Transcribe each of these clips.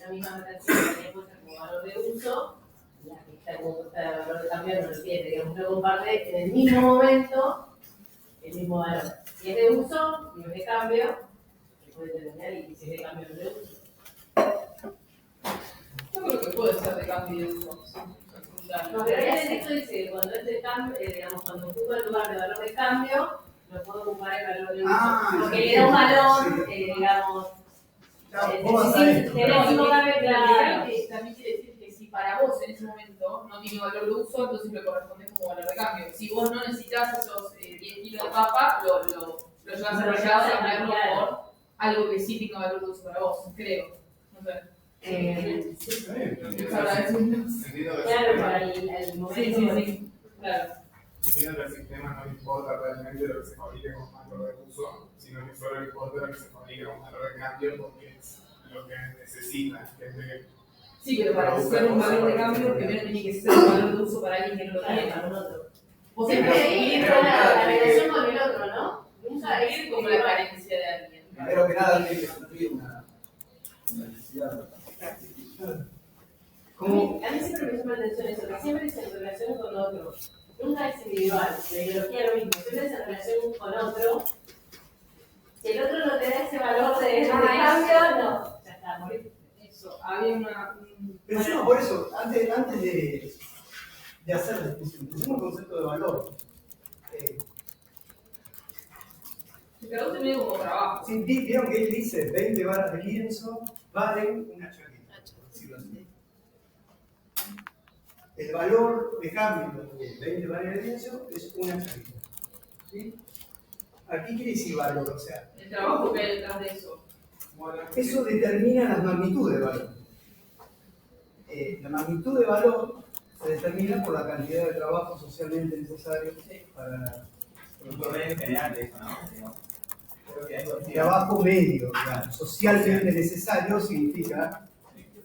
esa misma mercancía que tiene puesta como valor de uso, la que está como puesta de valor de cambio no lo tiene, digamos, no comparte en el mismo momento el mismo valor. Si es de uso, y es de cambio, que puede determinar, y si es de cambio no es de uso. Yo creo que puede ser de cambio y de uso. No, pero en el texto dice que cuando es de cambio, digamos, cuando ocupa el lugar de valor de cambio, no puedo ocupar el valor de uso. Porque le da un valor, digamos. ¿Cómo vas a esto? También quiere decir que si para vos en ese momento no tiene valor de uso, entonces lo corresponde como valor de cambio. Si vos no necesitas esos 10 kilos de papa, lo llevas al mercado a cambiarlo por algo que sí tenga valor de uso para vos, creo. No sé. Claro, para el momento. Sí. Claro. Entiendo que al sistema no le importa realmente lo que se fabrique con valor de uso, sino que solo le importa lo que se fabrique con valor de cambio porque es lo que necesita. Sí, pero para ser un valor de cambio, primero tiene que ser un valor de uso para alguien que no lo tiene, para un otro. Siempre ahí está la relación con el otro, ¿no? Nunca Es como la carencia de alguien. Primero que nada tiene que suplir una necesidad. ¿Cómo? A mí siempre me llama la atención eso, que siempre es en relación con otro. Nunca es individual, la ideología es lo mismo, siempre es en relación con otro. Si el otro no te da ese valor de cambio, no, ya está, morir. Eso, había una. Pensemos por eso, antes de hacer la discusión, pensemos el concepto de valor. Cada uno tiene como trabajo. Sí, vieron que él dice 20 varas de lienzo valen una chaqueta. El valor de cambio de 20 varas de lienzo es una chaqueta. ¿Sí? Aquí quiere decir valor, o sea. El trabajo que hay detrás de eso. Eso determina la magnitud de valor. La magnitud de valor se determina por la cantidad de trabajo socialmente necesario para. Un promedio general de eso, ¿no? Trabajo medio, claro. Socialmente necesario significa.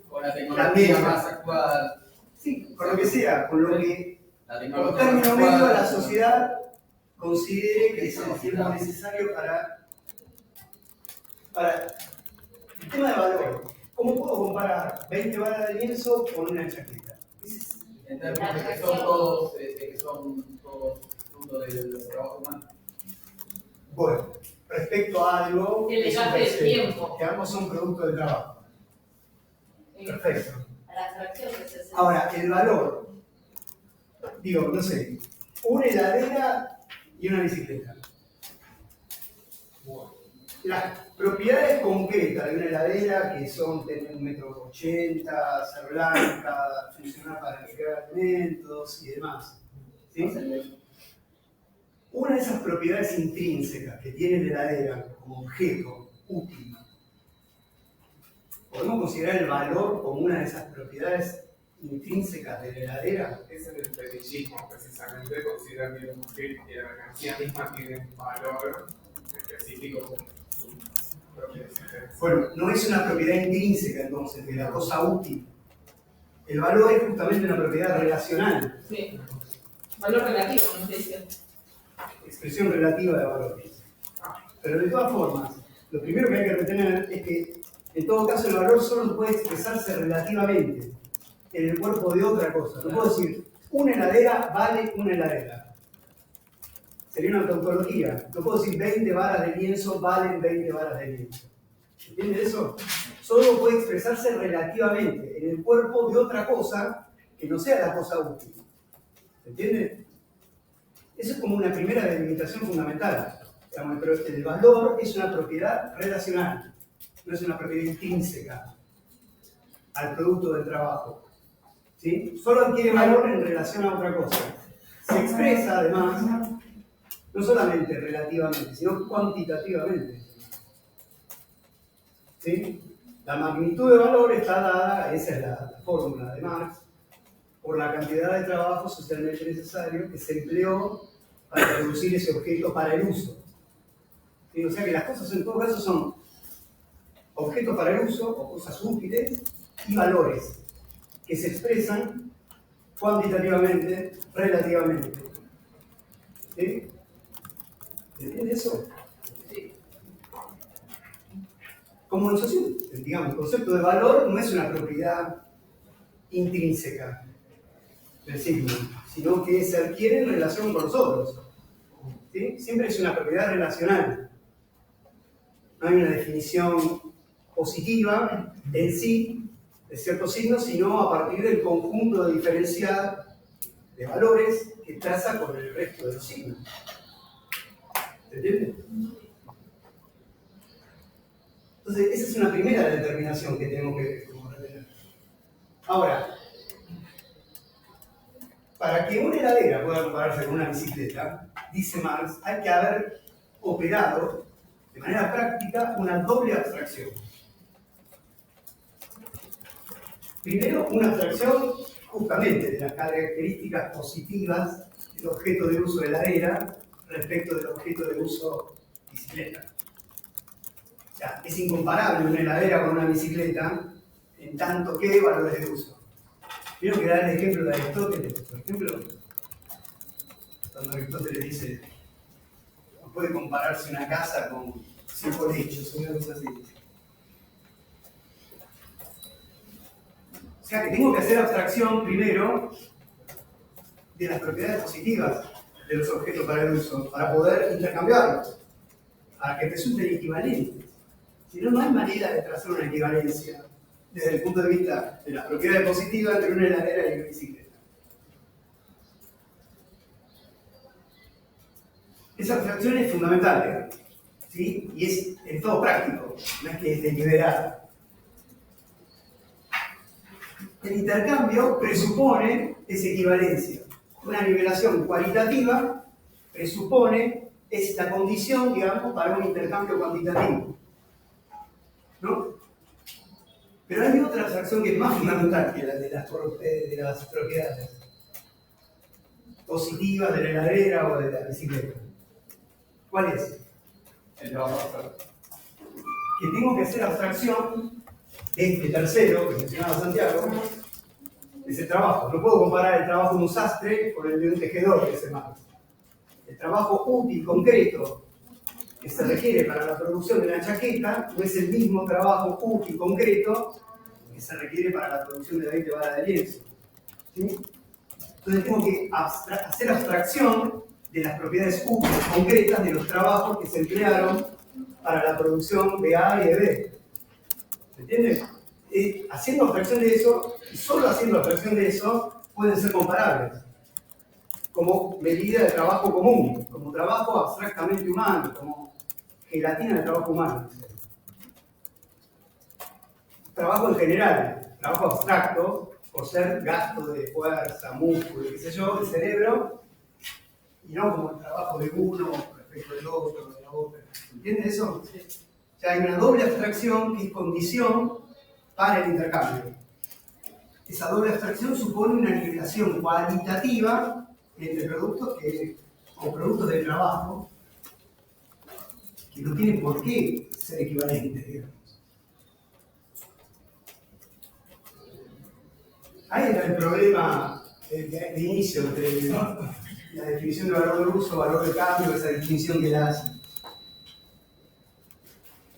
Con la tecnología más actual. Sí, con lo que sea, con lo que. La Como tecnología término medio la sociedad considere que es el tiempo necesario para el tema de valor. ¿Cómo puedo comparar 20 varas de lienzo con una chaqueta? En términos de que son todos fruto del trabajo humano. Bueno, respecto a algo El desgaste del tiempo. que ambos son producto del trabajo. Perfecto. A la abstracción que se hace. Ahora, el valor. Digo, no sé, una heladera y una bicicleta. Las propiedades concretas de una heladera, que son tener 1,80 m, ser blanca, funcionar para refrigerar alimentos y demás. ¿Sí? Una de esas propiedades intrínsecas que tiene la heladera como objeto útil, ¿podemos considerar el valor como una de esas propiedades intrínsecas de la heladera? Es en el fetichismo, precisamente, consideran que la mercancía misma tiene un valor específico con sus propiedades. Bueno, no es una propiedad intrínseca entonces de la cosa útil. El valor es justamente una propiedad relacional. Sí. Valor relativo, ¿no se dice? Expresión relativa de valor. Pero de todas formas, lo primero que hay que retener es que en todo caso el valor solo puede expresarse relativamente en el cuerpo de otra cosa. No puedo decir, una heladera vale una heladera. Sería una tautología. No puedo decir 20 varas de lienzo valen 20 varas de lienzo. ¿Entiendes eso? Solo puede expresarse relativamente en el cuerpo de otra cosa que no sea la cosa útil. ¿Entiendes? Eso es como una primera delimitación fundamental. Pero el valor es una propiedad relacional, no es una propiedad intrínseca al producto del trabajo. ¿Sí? Solo adquiere valor en relación a otra cosa. Se expresa además, no solamente relativamente, sino cuantitativamente. ¿Sí? La magnitud de valor está dada, esa es la fórmula de Marx, por la cantidad de trabajo socialmente necesario que se empleó para producir ese objeto para el uso. ¿Sí? O sea que las cosas en todo caso son objetos para el uso o cosas útiles y valores que se expresan cuantitativamente, relativamente. ¿Sí? ¿Entiendes eso? Sí. como en sociedad, digamos, el concepto de valor no es una propiedad intrínseca del signo, sino que se adquiere en relación con los otros. ¿Sí? Siempre es una propiedad relacional. No hay una definición positiva en sí de ciertos signos, sino a partir del conjunto de diferencial de valores que traza con el resto de los signos. ¿Se entiende? Entonces, esa es una primera determinación que tenemos que retener. Ahora, para que una heladera pueda compararse con una bicicleta, dice Marx, hay que haber operado de manera práctica una doble abstracción. Primero, una abstracción justamente de las características positivas del objeto de uso heladera respecto del objeto de uso bicicleta. O sea, es incomparable una heladera con una bicicleta en tanto que valores de uso. Quiero que dar el ejemplo de Aristóteles, por ejemplo, cuando Aristóteles dice no puede compararse una casa con 5 lechos, una cosa así. O sea que tengo que hacer abstracción primero de las propiedades positivas de los objetos para el uso, para poder intercambiarlos, para que resulten equivalentes. Si no, no hay manera de trazar una equivalencia desde el punto de vista de las propiedades positivas entre una heladera y una bicicleta. Esa abstracción es fundamental, ¿sí? Y es en todo práctico, no es que es deliberado. El intercambio presupone esa equivalencia. Una nivelación cualitativa presupone esta condición, digamos, para un intercambio cuantitativo. ¿No? Pero hay otra abstracción que es más fundamental que la de las propiedades positivas de la heladera o de la bicicleta. ¿Cuál es? El trabajo abstracto. Que tengo que hacer abstracción de este tercero que mencionaba Santiago, ese trabajo. No puedo comparar el trabajo de un sastre con el de un tejedor, que es Marx. El trabajo útil, concreto, que se requiere para la producción de una chaqueta, no es el mismo trabajo útil, concreto, que se requiere para la producción de 20 varas de lienzo. ¿Sí? Entonces tengo que hacer abstracción de las propiedades útiles, concretas de los trabajos que se emplearon para la producción de A y de B. ¿Se entiende? Haciendo abstracción de eso, y solo haciendo abstracción de eso, pueden ser comparables como medida de trabajo común, como trabajo abstractamente humano, como gelatina de trabajo humano. Trabajo en general, trabajo abstracto, por ser gasto de fuerza, músculo, qué sé yo, del cerebro, y no como el trabajo de uno respecto del otro, de la otra. ¿Entiende eso? O sea, hay una doble abstracción que es condición para el intercambio. Esa doble abstracción supone una nivelación cualitativa entre productos o productos del trabajo que no tienen por qué ser equivalentes, digamos. Ahí está el problema de inicio entre la definición de valor de uso, valor de cambio, esa distinción que la hace.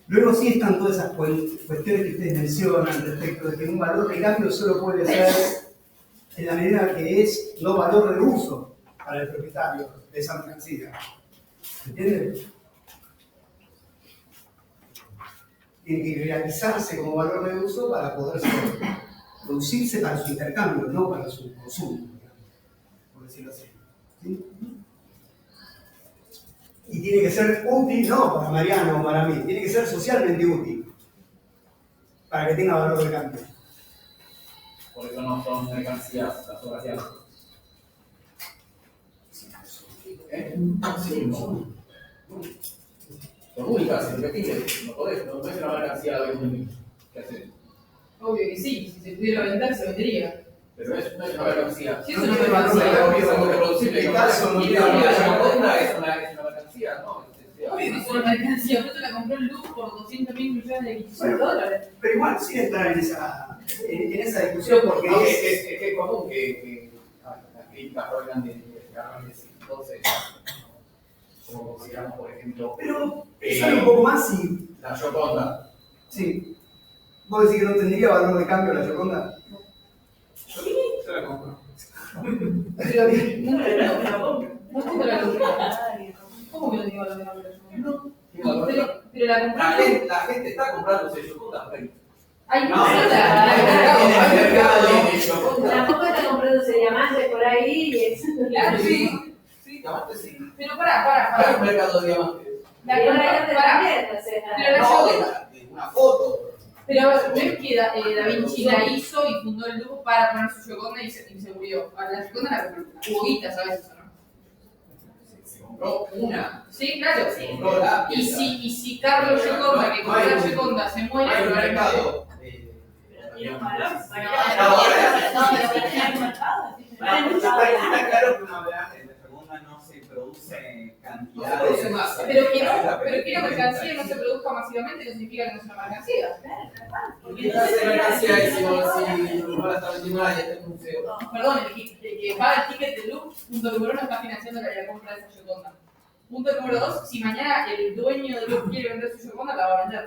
Luego sí están todas esas cuestiones que ustedes mencionan respecto de que un valor de cambio solo puede ser en la medida que es no valor de uso para el propietario de esa mercancía. ¿Entienden? Tiene que realizarse como valor de uso para poder producirse para su intercambio, no para su consumo, por decirlo así. ¿Sí? Y tiene que ser útil, no para Mariano o para mí, tiene que ser socialmente útil, para que tenga valor de cambio. Por eso no son mercancías las obras de arte. Sí, no. Son únicas, irrepetibles. No puedes una mercancía a la vez. ¿Qué haces? Obvio que sí, si se pudiera vender, se vendería. Pero no es una mercancía. Si No es una tiene valor de mercancía, cambio. Es algo reproducible. En este caso no Y tiene la valor de chaconda cambio. es una mercancía, ¿no? obvio que es una mercancía, por eso la compró el Luz por 200.000 millones de dólares. Pero igual, sin entrar en esa discusión, porque No, es... es común que las críticas provengan de Arrandes. Entonces, como consideramos, por ejemplo, Pero, sale un poco más y... la Gioconda. Sí. ¿Vos decís que no tendría valor de cambio la Gioconda? Yo la compro. Pero no tengo la compré. ¿Cómo que no tengo valor de cambio? No. Pero la compré. La gente está comprando ese Gioconda. Ay, No, no, Tampoco está comprando diamantes por ahí y es. claro, sí. Sí, diamantes sí. Pero Hay un mercado de diamantes. La Y compré, ahora pará. también, o sea. Pero la No, Gioconda. de una foto. Pero no es que Da Vinci la hizo y fundó el Louvre para poner su Gioconda y se murió. A la Gioconda la compró. Hubo guita, ¿sabes eso, no? Se compró una. Sí, claro. Se compró la Y pieza. si Carlos Gioconda, que compró la Gioconda, se muere, Hay un probablemente. mercado. Tiene un valor. Está claro que una obra en la segunda no se produce cantidad No se produce masa. Pero que una mercancía no se produzca masivamente no significa que no sea una mercancía. ¿Qué clase de mercancía es si no la está vendiendo nadie en el museo? Perdón, el que paga el ticket del Louvre, punto número 1, está financiando la compra de esa Gioconda. Punto número 2, si mañana el dueño del Louvre quiere vender su Gioconda, la va a vender.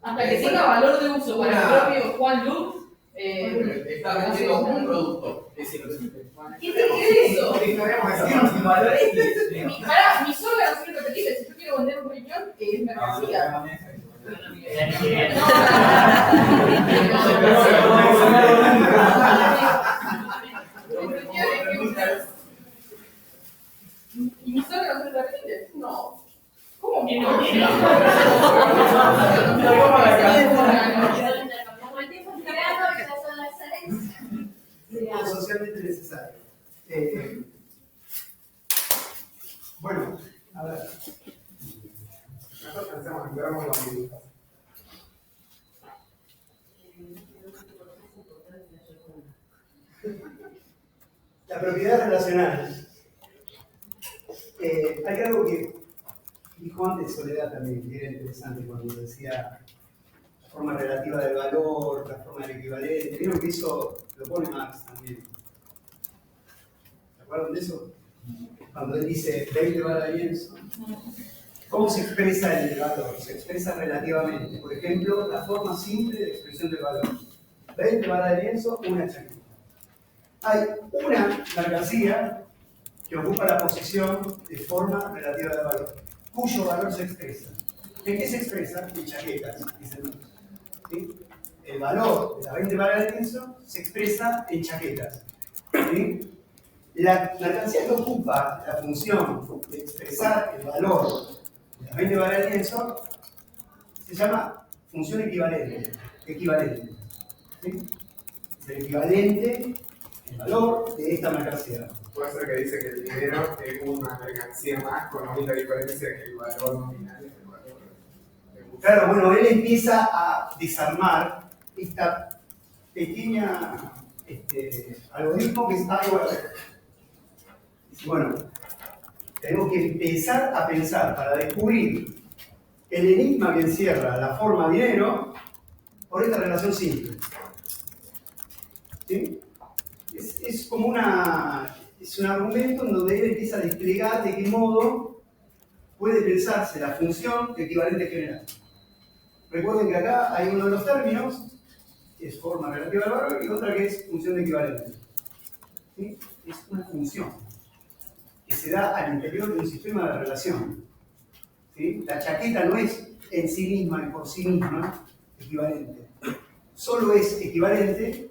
Hasta que tenga valor de uso para el propio Juan Louvre, Está vendiendo un producto. Es decir, ¿qué es eso? Pará, Mis órganos son irrepetibles. Si yo quiero vender un riñón, es mercancía. ¿Y mis órganos son irrepetibles? No. ¿Cómo que no? Como el tiempo es tirano, ya son las 6. Todo socialmente necesario. Bueno, a ver. Nosotros pensamos en vernos la ambigüedad. La propiedad relacional. Hay algo que dijo antes Soledad también, que era interesante cuando decía la forma relativa del valor, la forma del equivalente. Vieron que eso lo pone Marx también. ¿Se acuerdan de eso? Cuando él dice 20 vale lienzo. ¿Cómo se expresa el valor? Se expresa relativamente. Por ejemplo, la forma simple de expresión del valor. 20 vale lienzo, una chaqueta. Hay una mercancía que ocupa la posición de forma relativa del valor, cuyo valor se expresa. ¿En qué se expresa? En chaquetas, dicen otros. ¿Sí? El valor de las 20 varas de lienzo se expresa en chaquetas. ¿Sí? La mercancía que ocupa la función de expresar el valor de las 20 varas de lienzo se llama función equivalente. ¿Sí? Es el equivalente, el valor de esta mercancía. Puede ser que dice que el dinero es una mercancía más con la única diferencia que el valor nominal es el valor de uso. Claro, bueno, él empieza a desarmar esta pequeña algoritmo que está igual. Dice, bueno, tenemos que empezar a pensar para descubrir el enigma que encierra la forma dinero por esta relación simple. ¿Sí? Es como es un argumento en donde él empieza a desplegar de qué modo puede pensarse la función de equivalente general. Recuerden que acá hay uno de los términos, que es forma relativa al valor, y otra que es función de equivalente. ¿Sí? Es una función que se da al interior de un sistema de relación. ¿Sí? La chaqueta no es en sí misma y por sí misma equivalente. Solo es equivalente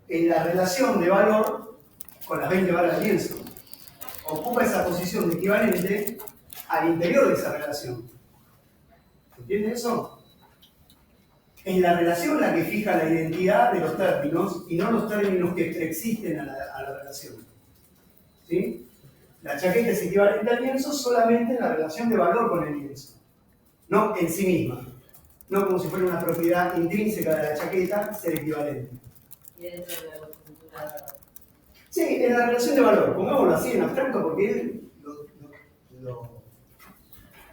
en la relación de valor con las 20 varas de lienzo. Ocupa esa posición de equivalente al interior de esa relación. ¿Entienden eso? En la relación la que fija la identidad de los términos y no los términos que preexisten a la relación. ¿Sí? La chaqueta es equivalente al lienzo solamente en la relación de valor con el lienzo, no en sí misma. No como si fuera una propiedad intrínseca de la chaqueta ser equivalente. Y dentro de la cultura. Sí, en la relación de valor, pongámoslo así en abstracto porque él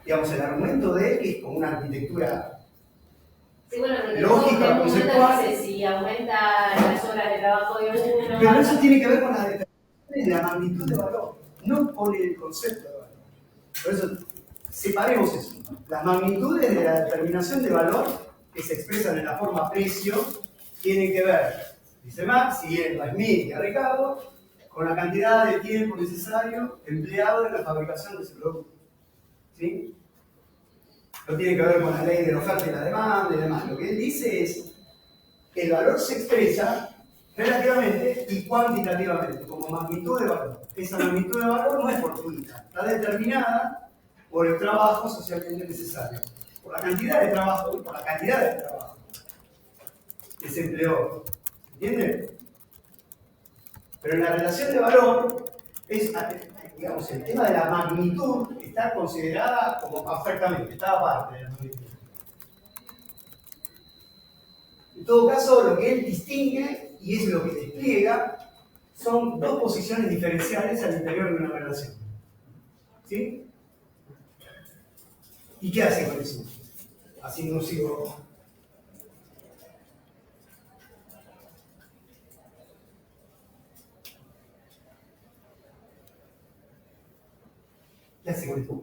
digamos, el argumento de él es como una arquitectura Sí, bueno, porque lógica, en un momento conceptual. dice, si aumenta las horas de trabajo de uno. Pero eso tiene que ver con la determinación de la magnitud de valor, no con el concepto de valor. Por eso separemos eso. Las magnitudes de la determinación de valor que se expresan en la forma precio tienen que ver, dice Marx, siguiendo a Smith y a Ricardo, con la cantidad de tiempo necesario empleado en la fabricación de ese producto. ¿Sí? No tiene que ver con la ley de la oferta y la demanda y demás. Lo que él dice es que el valor se expresa relativamente y cuantitativamente, como magnitud de valor. Esa magnitud de valor no es fortuita, está determinada por el trabajo socialmente necesario, por la cantidad de trabajo y por la calidad del trabajo que se empleó. ¿Entienden? Pero en la relación de valor, digamos, el tema de la magnitud está considerada como perfectamente, está aparte de la magnitud. En todo caso, lo que él distingue, y es lo que despliega, son dos posiciones diferenciales al interior de una relación. ¿Sí? ¿Y qué hace con eso? Así no sigo. ¿Qué hace con esto?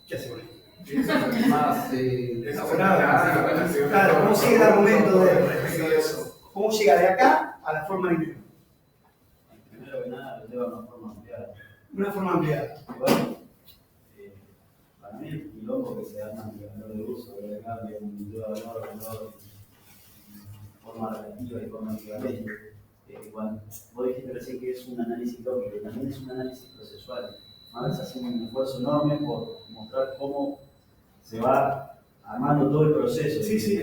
¿Qué hace con esto? Más Claro, ¿cómo sigue el argumento de respecto de eso? ¿Cómo llega de acá a la forma lineal? Primero que nada, lo lleva a una forma ampliada. Una forma ampliada. Igual, para mí el quilombo que se arma en el valor de uso, valor de cambio, un valor, forma relativa y forma equivalente. Cuando vos dijiste recién que es un análisis lógico, también es un análisis procesual. Marx hace un esfuerzo enorme por mostrar cómo se va armando todo el proceso. Sí, sí.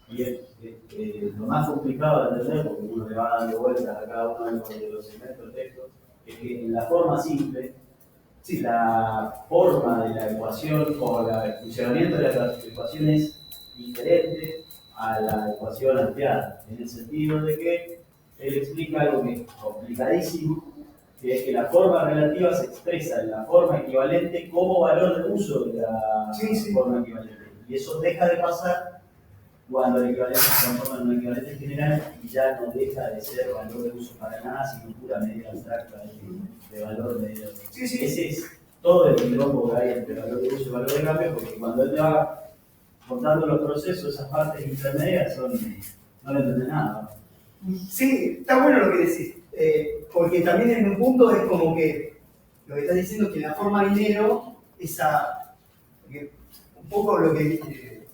Y lo más complicado de entender, porque uno le va dando vueltas a cada uno de los segmentos del texto, es que en la forma simple, Sí. la forma de la ecuación o el funcionamiento de la ecuación es diferente a la ecuación ampliada, en el sentido de que él explica algo que es complicadísimo, que es que la forma relativa se expresa en la forma equivalente como valor de uso de la forma equivalente. Y eso deja de pasar cuando la equivalencia se transforma en una equivalente general y ya no deja de ser valor de uso para nada, sino pura medida abstracta de valor medido. Sí, sí. Ese es todo el quilombo que hay entre valor de uso y valor de cambio, porque cuando él te va contando los procesos, esas partes intermedias no le entiende nada. Sí, está bueno lo que decís, porque también en un punto es como que lo que estás diciendo es que en la forma dinero, un poco lo que...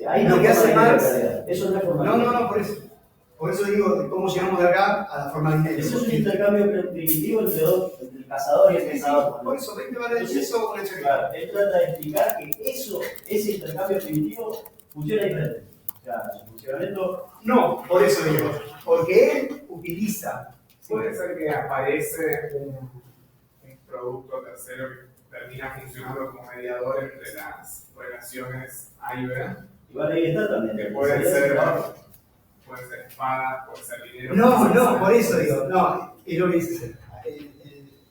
Ahí lo no que hace Marx... Eso no es forma No, por eso digo de cómo llegamos de acá a la forma dinero. Eso es un intercambio primitivo entre el cazador y el pescador. Por eso, 20 vale eso con el cheque. Claro, él trata de explicar que ese intercambio primitivo funciona diferente. O sea, su funcionamiento... No, por eso digo, porque él utiliza... Puede ser que aparece un producto tercero que termina funcionando como mediador entre las relaciones A y B. Igual ahí está también. Que puede ser espada, puede ser dinero. No, por eso digo, no, es lo que dice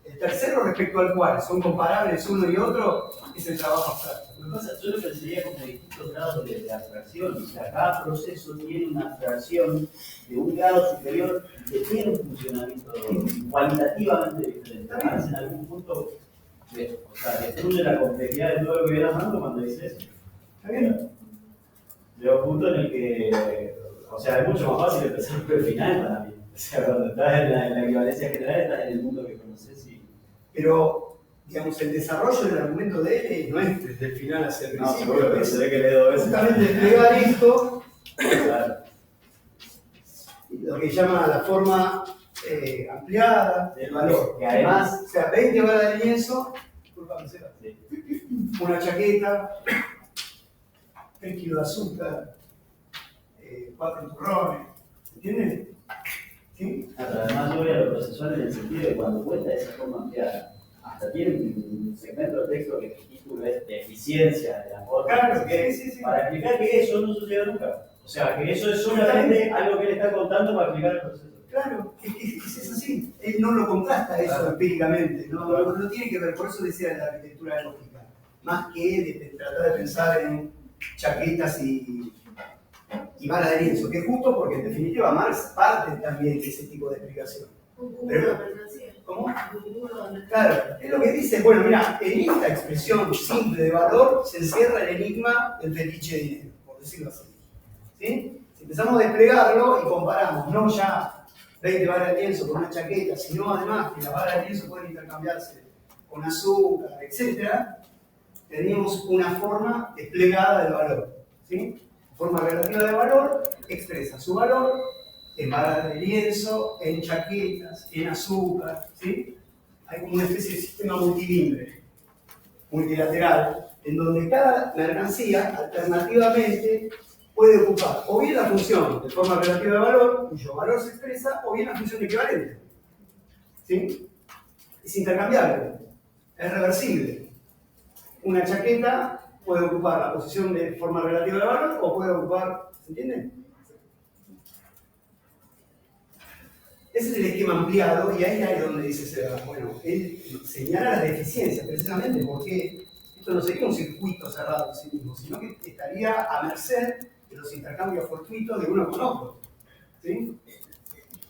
el tercero respecto al cual son comparables uno y otro es el trabajo abstracto. Lo que pasa, yo lo pensaría como distintos grados de abstracción. O sea, cada proceso tiene una abstracción de un grado superior que tiene un funcionamiento cualitativamente diferente. Además, en algún punto, destruye la complejidad de todo lo que viene hablando cuando dice eso. ¿Está bien? Llega un punto en el que, o sea, es mucho más fácil empezar por el final para mí. O sea, cuando estás en la equivalencia general, estás en el mundo que conoces y... Pero, digamos, el desarrollo del argumento de él no es desde el final hacia el No, principio. seguro, pero se ve que leo eso. Justamente desplegar esto, Claro. lo que llama la forma ampliada del valor. Que además... O sea, 20 varas de lienzo, Sí. una chaqueta, 3 kilos de azúcar, 4 turrones, ¿entiendes? ¿Sí? Además, yo voy a lo procesual en el sentido de cuando cuenta esa forma ampliada, hasta tiene un segmento de texto que el título es de eficiencia de la forma. Claro, sí. Para explicar que eso no sucede nunca. O sea, que eso es solamente algo que él está contando para explicar el proceso. Claro, es así. Él no lo contrasta eso empíricamente, no tiene que ver, por eso decía de la arquitectura lógica, más que de tratar de pensar en chaquetas y varas de lienzo, que es justo porque en definitiva Marx parte también de ese tipo de explicación. Un mercancía. ¿Cómo? Claro, es lo que dice, bueno, mira, en esta expresión simple de valor se encierra el enigma del fetiche de dinero, por decirlo así. ¿Sí? Si empezamos a desplegarlo y comparamos, no ya 20 varas de lienzo con una chaqueta, sino además que las varas de lienzo pueden intercambiarse con azúcar, etc., tenemos una forma desplegada del valor. ¿Sí? Forma relativa de valor expresa su valor en varas de lienzo, en chaquetas, en azúcar. ¿Sí? Hay como una especie de sistema multilingüe, multilateral, en donde cada mercancía alternativamente puede ocupar o bien la función de forma relativa de valor, cuyo valor se expresa, o bien la función equivalente. ¿Sí? Es intercambiable, es reversible. Una chaqueta puede ocupar la posición de forma relativa de valor o puede ocupar, ¿se entiende? Ese es el esquema ampliado y ahí es donde dice Seba, bueno, él señala las deficiencias precisamente porque esto no sería un circuito cerrado en sí mismo, sino que estaría a merced de los intercambios fortuitos de uno con otro. ¿Sí?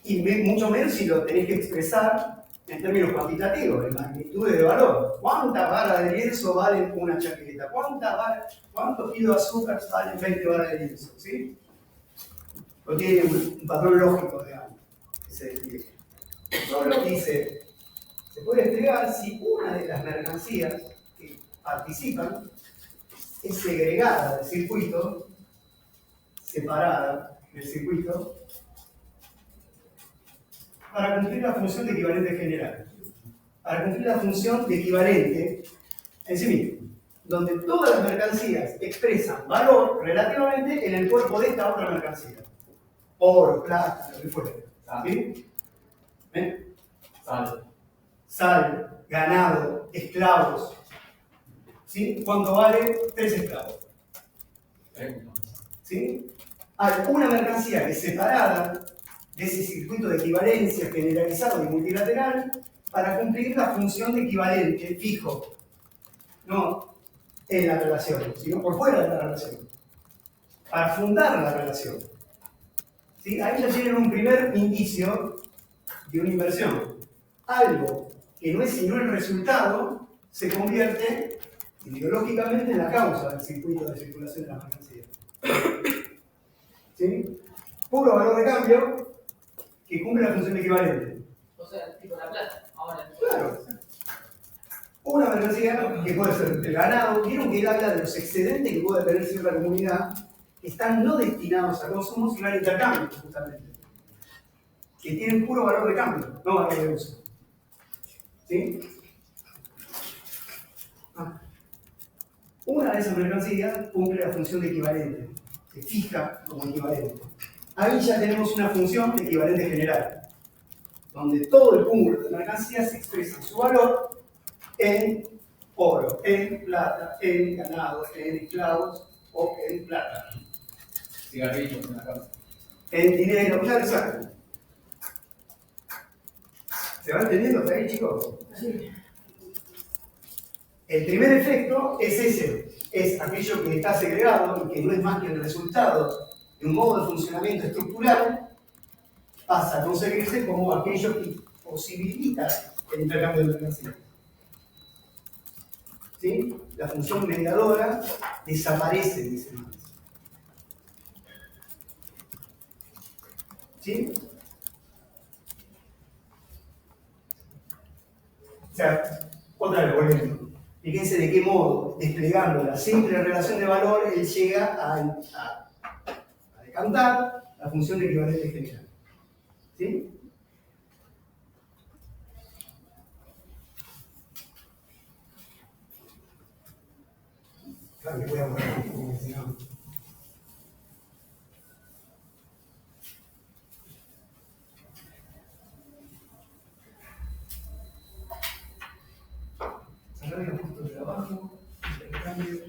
Y mucho menos si lo tenés que expresar en términos cuantitativos, en magnitudes de valor. ¿Cuántas varas de lienzo valen una chaqueta? ¿Cuántos kilos de azúcar valen 20 varas de lienzo? ¿Sí? No tiene un patrón lógico, digamos, que se despliegue. Solo dice, se puede desplegar si una de las mercancías que participan es segregada del circuito, separada del circuito, para cumplir la función de equivalente general. Para cumplir la función de equivalente en sí mismo, donde todas las mercancías expresan valor relativamente en el cuerpo de esta otra mercancía. Oro, plata, lo que fuera. ¿Sí? ¿Ven? Sal, ganado, esclavos. ¿Sí? ¿Cuánto vale 3 esclavos? ¿Sí? Hay una mercancía que es separada de ese circuito de equivalencia generalizado y multilateral para cumplir la función de equivalente fijo, no en la relación, sino por fuera de la relación, para fundar la relación. ¿Sí? Ahí ya tienen un primer indicio de una inversión. Algo que no es sino el resultado se convierte ideológicamente en la causa del circuito de circulación de la mercancía. ¿Sí? Puro valor de cambio que cumple la función de equivalente. O sea, tipo la plata, ahora. Claro. Una mercancía que puede ser el ganado. Vieron que él habla de los excedentes que puede tener cierta comunidad que están no destinados a consumo sino al intercambio, justamente. Que tienen puro valor de cambio, no valor de uso. ¿Sí? Una de esas mercancías cumple la función de equivalente, se fija como equivalente. Ahí ya tenemos una función de equivalente general, donde todo el cúmulo de mercancías expresa su valor en oro, en plata, en ganado, en esclavos o en plata. Cigarrillos en la casa. En dinero, claro, exacto. ¿Se va entendiendo hasta ahí, chicos? Sí. El primer efecto es ese, es aquello que está segregado y que no es más que el resultado de un modo de funcionamiento estructural, pasa a conseguirse como aquello que posibilita el intercambio de mercancías. ¿Sí? La función mediadora desaparece de ese momento. ¿Sí? O sea, otra vez volviendo. Fíjense de qué modo, desplegando la simple relación de valor, él llega a decantar la función de equivalente general. ¿Sí? Claro que voy a borrar porque si no. Sacar los costos de trabajo, intercambio.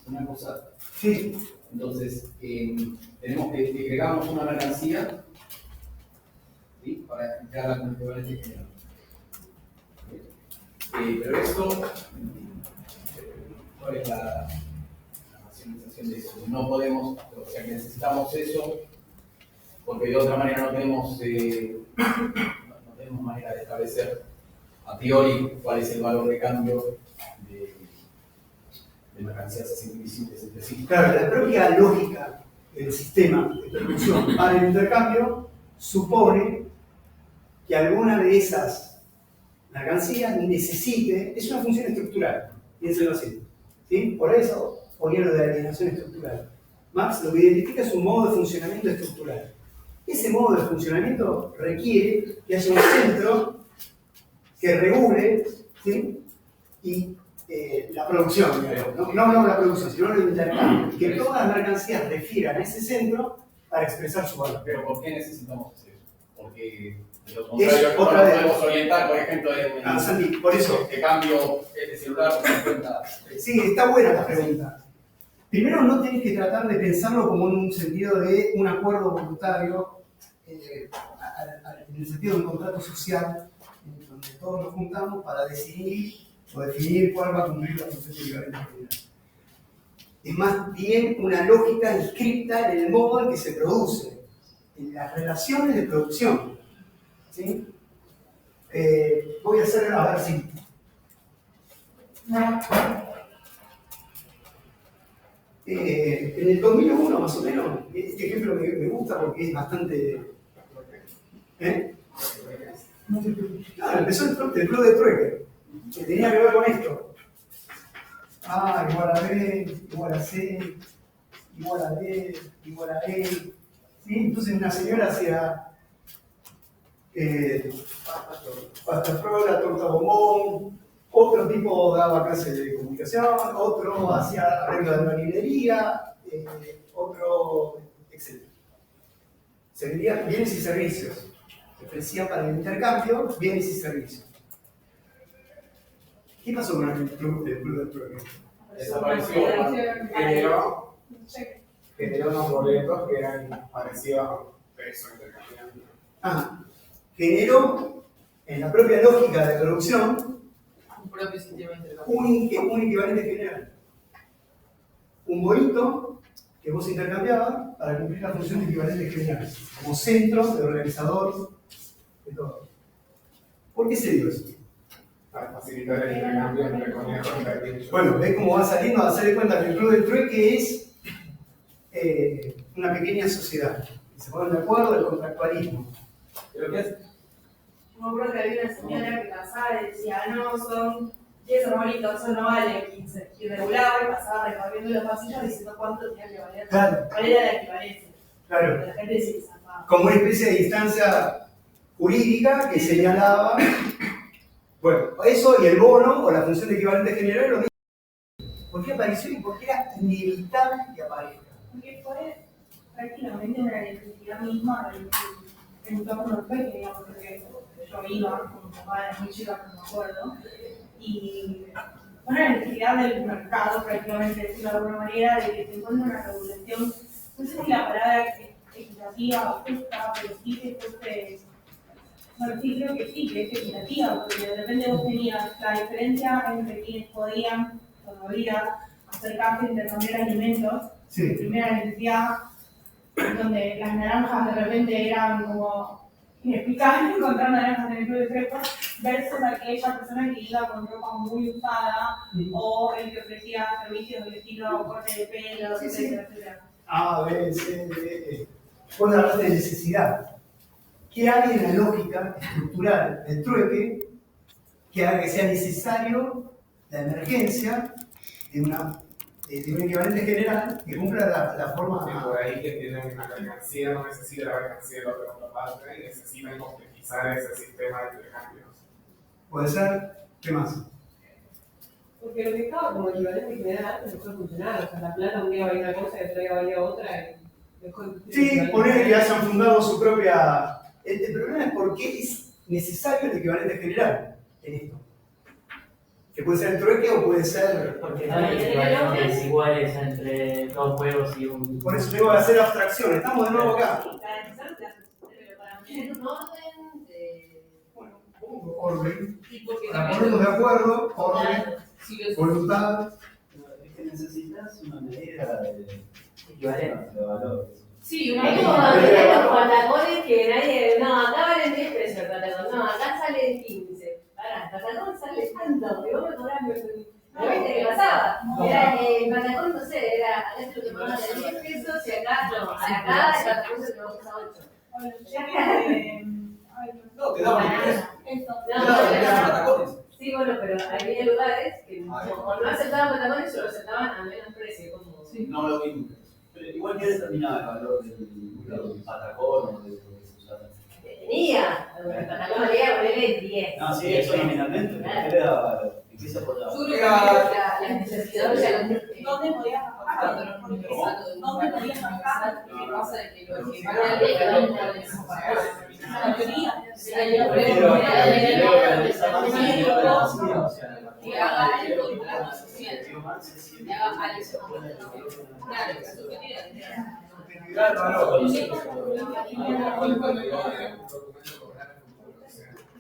Una cosa. Sí. Entonces, tenemos que agregamos una mercancía, ¿sí? Para explicarla con equivalente general. ¿Sí? Pero eso, ¿cuál es la maximización de eso? No podemos, o sea que necesitamos eso, porque de otra manera no tenemos manera de establecer a priori cuál es el valor de cambio de mercancías así invisibles entre sí. Claro, la propia lógica del sistema de producción para el intercambio supone que alguna de esas mercancías necesite, es una función estructural, piénsenlo así, ¿sí? Por eso ponía lo de la alienación estructural. Marx lo que identifica es un modo de funcionamiento estructural. Ese modo de funcionamiento requiere que haya un centro que regule, ¿sí? Y la producción, digamos. No la producción, sino el intercambio. Que todas las mercancías refieran a ese centro para expresar su valor. Pero ¿por qué necesitamos hacer eso? Porque de lo Es contrario, no otra vez. podemos orientar, por ejemplo, en Santi, por eso. que cambio este celular por 50. Sí, está buena la pregunta. Primero, no tenés que tratar de pensarlo como en un sentido de un acuerdo voluntario, en el sentido de un contrato social, en donde todos nos juntamos para decidir o definir cuál va a cumplir la función de equivalente general. Es más bien una lógica inscripta en el modo en que se produce, en las relaciones de producción. ¿Sí? Voy a hacer, a ver si... en el 2001 más o menos, este ejemplo me gusta porque es bastante... Claro, empezó el club de trueque, que tenía que ver con esto. A igual a B, igual a C, igual a D, igual a E. ¿Sí? Entonces una señora hacía pasta frola, torta bombón, otro tipo daba clases de comunicación, otro hacía arreglo de albañilería, otro, etc. Se vendían bienes y servicios. Se ofrecían para el intercambio bienes y servicios. ¿Qué pasó con el club del trueque? Desapareció. Generó unos boletos que eran parecidos a peso intercambiable. Generó en la propia lógica de producción Un propio sistema de intercambio. un equivalente general. Un bonito que vos intercambiabas para cumplir la función de equivalente general, como centro de organizador de todo. ¿Por qué se dio eso? Para facilitar el intercambio entre conejos y gatillos. Bueno, ves cómo va saliendo, a hacer de cuenta que el club del trueque es una pequeña sociedad. Y se ponen de acuerdo del contractualismo. Pero ¿qué hace? Yo me acuerdo que había una señora que pasaba y decía, no, son 10 arbolitos, eso no vale 15. Y regulaba y pasaba recorriendo los pasillos diciendo cuánto tenía que valer. Claro. ¿Cuál era la equivalencia? Claro. La gente se zafaba. Como una especie de instancia jurídica que señalaba, bueno, eso y el bono o la función de equivalente general es lo mismo. ¿Por qué apareció y por qué era inevitable que aparezca? Porque fue prácticamente una necesidad misma en un entorno pequeño, digamos, porque yo iba con mi papá, era muy chica, no me acuerdo, y una necesidad del mercado, prácticamente, decirlo de alguna manera, de que se encuentre una regulación, no sé si la palabra equitativa o justa, pero sí que fuese, bueno, sí creo que sí, que es equitativa, porque de repente vos tenías la diferencia entre quienes podían todavía acercarse a intercambiar alimentos, Sí. de primera necesidad, donde las naranjas de repente eran como inexplicables encontrar naranjas en el club de trepa, versus aquella persona que iba con ropa muy usada o el que ofrecía servicios del estilo corte de pelo, Sí, sí. etcétera, etcétera. A, B, C, D, E. Vos hablaste de necesidad. ¿Qué hay en la lógica estructural del trueque que haga que sea necesario la emergencia de un equivalente general que cumpla la Que forma... por ahí que tienen una mercancía, no necesita la mercancía de la otra parte y necesitan complejizar ese sistema de intercambios. ¿Puede ser? ¿Qué más? Porque lo que estaba como equivalente general antes dejó de funcionar. O sea, la plata un día valía una cosa y otro día valía otra. Y dejó de funcionar. Sí, poner que hayan fundado su propia... El problema es por qué es necesario el equivalente general en esto. Que puede ser el trueque o puede ser... Porque no hay equivalentes iguales entre dos juegos y un... Por eso tengo que hacer abstracción. Estamos de nuevo acá. Garantizar plazos, pero para mí En un orden de... Bueno, orden, Y porque para también, ponernos de acuerdo, orden, si los voluntad. Es que necesitas una medida de valor. sí, Es una como medida cuando de tenés los valor. patacones que nadie, no, acá valen 10 pesos el patacón, no, acá sale 15. Pará, el patacón sale tanto, que vos me cobrás, ¿no viste qué pasaba? Era, el patacón, no sé, era, acá se lo que pagaban de 10 pesos y acá, no, acá el patacón se lo vamos a 8. O los cheques de. Ay, No, te daban el precio. Eso. Te daban el precio de patacones. Sí, bueno, pero había lugares que o no aceptaban patacones o lo aceptaban a menos precio, como... No lo vi nunca. Pero igual que determinaba el valor del patacón o de lo que se usaba. Tenía, el patacón valía ponerle 10. No, sí, eso nominalmente, pero ¿qué le daba valor? ¿En qué se apoyaba? Yo creo que la necesidad de ¿Dónde podías bajar? ¿Dónde podías bajar? lo que pasa es que lo que paga la ley no lo tenemos para La mayoría. Que haga el contrato social, que haga al eso. Claro, eso que tiene. Objetividad del valor.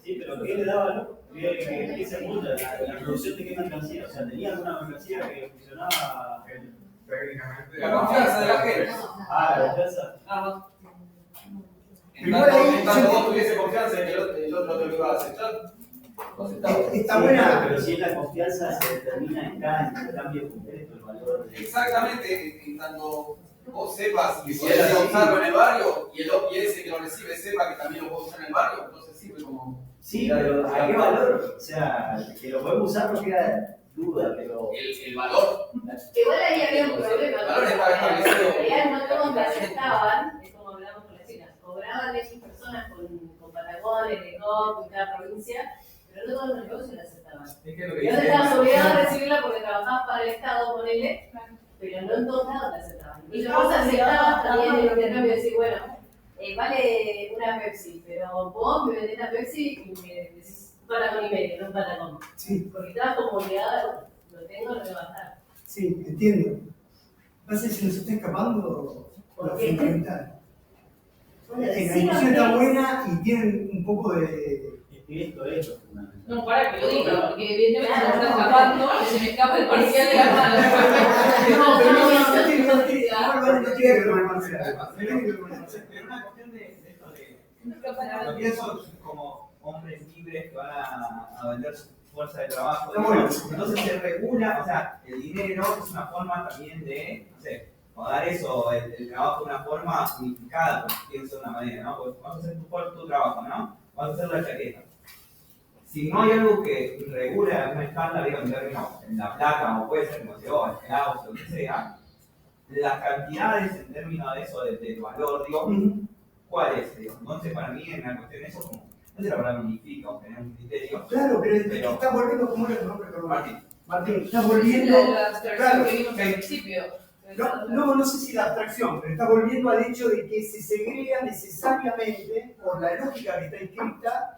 Sí, pero ¿qué le daba valor? ¿Qué se apunta? La producción de qué mercancía. O sea, tenía alguna mercancía que funcionaba. Técnicamente. La confianza de la gente. Ah, la confianza. Nada más. Igual ahí, En tanto vos tuviese confianza en que el otro te lo iba a aceptar, lo aceptaba. está buena. Pero si la confianza se determina en cada intercambio concreto, el valor de. Exactamente, en tanto vos sepas que podés usarlo en el barrio y ese que lo recibe sepa que también lo puede usar en el barrio, entonces sirve como. Sí, pero ¿a qué valor? O sea, que lo podemos usar no queda duda, pero. El valor. Igual ahí había un problema. Valor está establecido. Había un montón que aceptaban, es como hablamos con las chicas, cobraban X personas con patacones, de COP y cada provincia, pero no todos los negocios la aceptaban. Es que lo que Y vos dice. estabas obligado a recibirla porque trabajabas para el Estado, ponele, pero no en todos lados la aceptaban. Y vos aceptabas también el intercambio de decir, bueno, vale una Pepsi, pero vos me vendés la Pepsi y me decís un patacón y medio, no un patacón. Sí, Porque estabas como obligada, lo tengo, lo voy a gastar. sí, entiendo. No sé si nos está escapando ¿Por lo qué? fundamental. Bueno, La decime discusión está qué es. buena y tienen un poco de. Esto es lo fundamental. No, para que lo diga, porque evidentemente se me está escapando y se me escapa el parcial de la mano. No, pero no tiene que ver con el parcial. No tiene que ver con el parcial. Pero una cuestión de esto de. Lo pienso como hombres libres que van a vender su fuerza de trabajo. Está bueno. Entonces se regula, o sea, el dinero es una forma también de, no sé, o dar eso, el trabajo de una forma unificada, por pienso de una manera, ¿no? Pues vamos a hacer tu trabajo, ¿no? Vamos a hacer la chaqueta. Si no hay algo que regule alguna escala, digo, en términos, en la plata, o puede ser como se va, esclavos, o lo que sea, las cantidades en términos de eso, del valor, digo, ¿cuál es? Digo, entonces, para mí, en la cuestión de eso, como, no sé la verdad unifica o tener un criterio. Claro, pero está volviendo como era el nombre, perdón. Martín. Martín, está volviendo. La abstracción Claro. que vimos al principio. No sé si la abstracción, pero está volviendo al hecho de que se segrega necesariamente, por la lógica que está inscrita,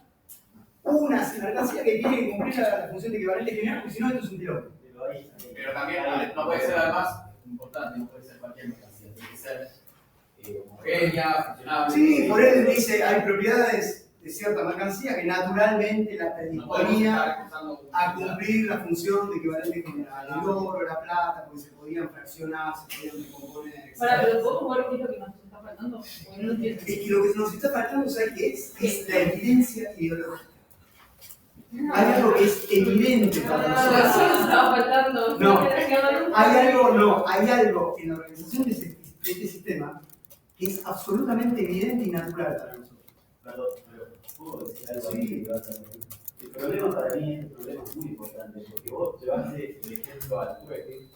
una mercancía que tiene que cumplir la función de equivalente general, porque si no, esto es un tirón. Pero también no puede ser además importante, no puede ser cualquier mercancía, tiene que ser homogénea, funcionable. Sí, por él dice, hay propiedades de cierta mercancía que naturalmente la No podemos predisponía estar usando a cumplir la función de equivalente general. El oro, la plata, porque se podían fraccionar, se podían decomponer, etc. Para, pero ¿puedo jugar qué es lo que nos está faltando? Porque no lo entiendo. Es que lo que nos está faltando, ¿sabes qué es? Es la evidencia ideológica. Hay algo que es evidente para Eso nosotros. nos estaba faltando. No, hay algo en la organización de este sistema que es absolutamente evidente y natural para nosotros. Perdón, pero ¿puedo decir algo Sí. ahí que vas a decir? El problema para mí es un problema muy importante, porque vos llevaste el ejemplo al trueque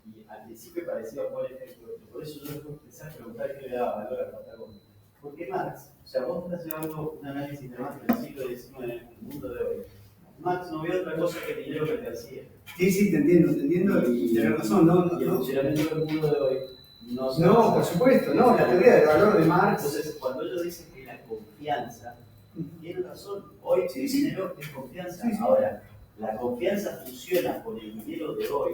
y al principio parecía un buen ejemplo. Por eso yo empecé a preguntar qué le daba valor al Patagón. Porque Marx, o sea, vos estás llevando un análisis temático del siglo XIX en el mundo de hoy. Marx no vio otra cosa que dinero que mercancía. Sí, te entiendo y tenés razón, Y el funcionamiento del mundo de hoy no se No, por supuesto, no, la teoría del valor de Marx. Entonces, cuando ellos dicen que la confianza, tienen razón. Hoy el dinero es confianza. Sí, sí. Ahora, la confianza funciona con el dinero de hoy,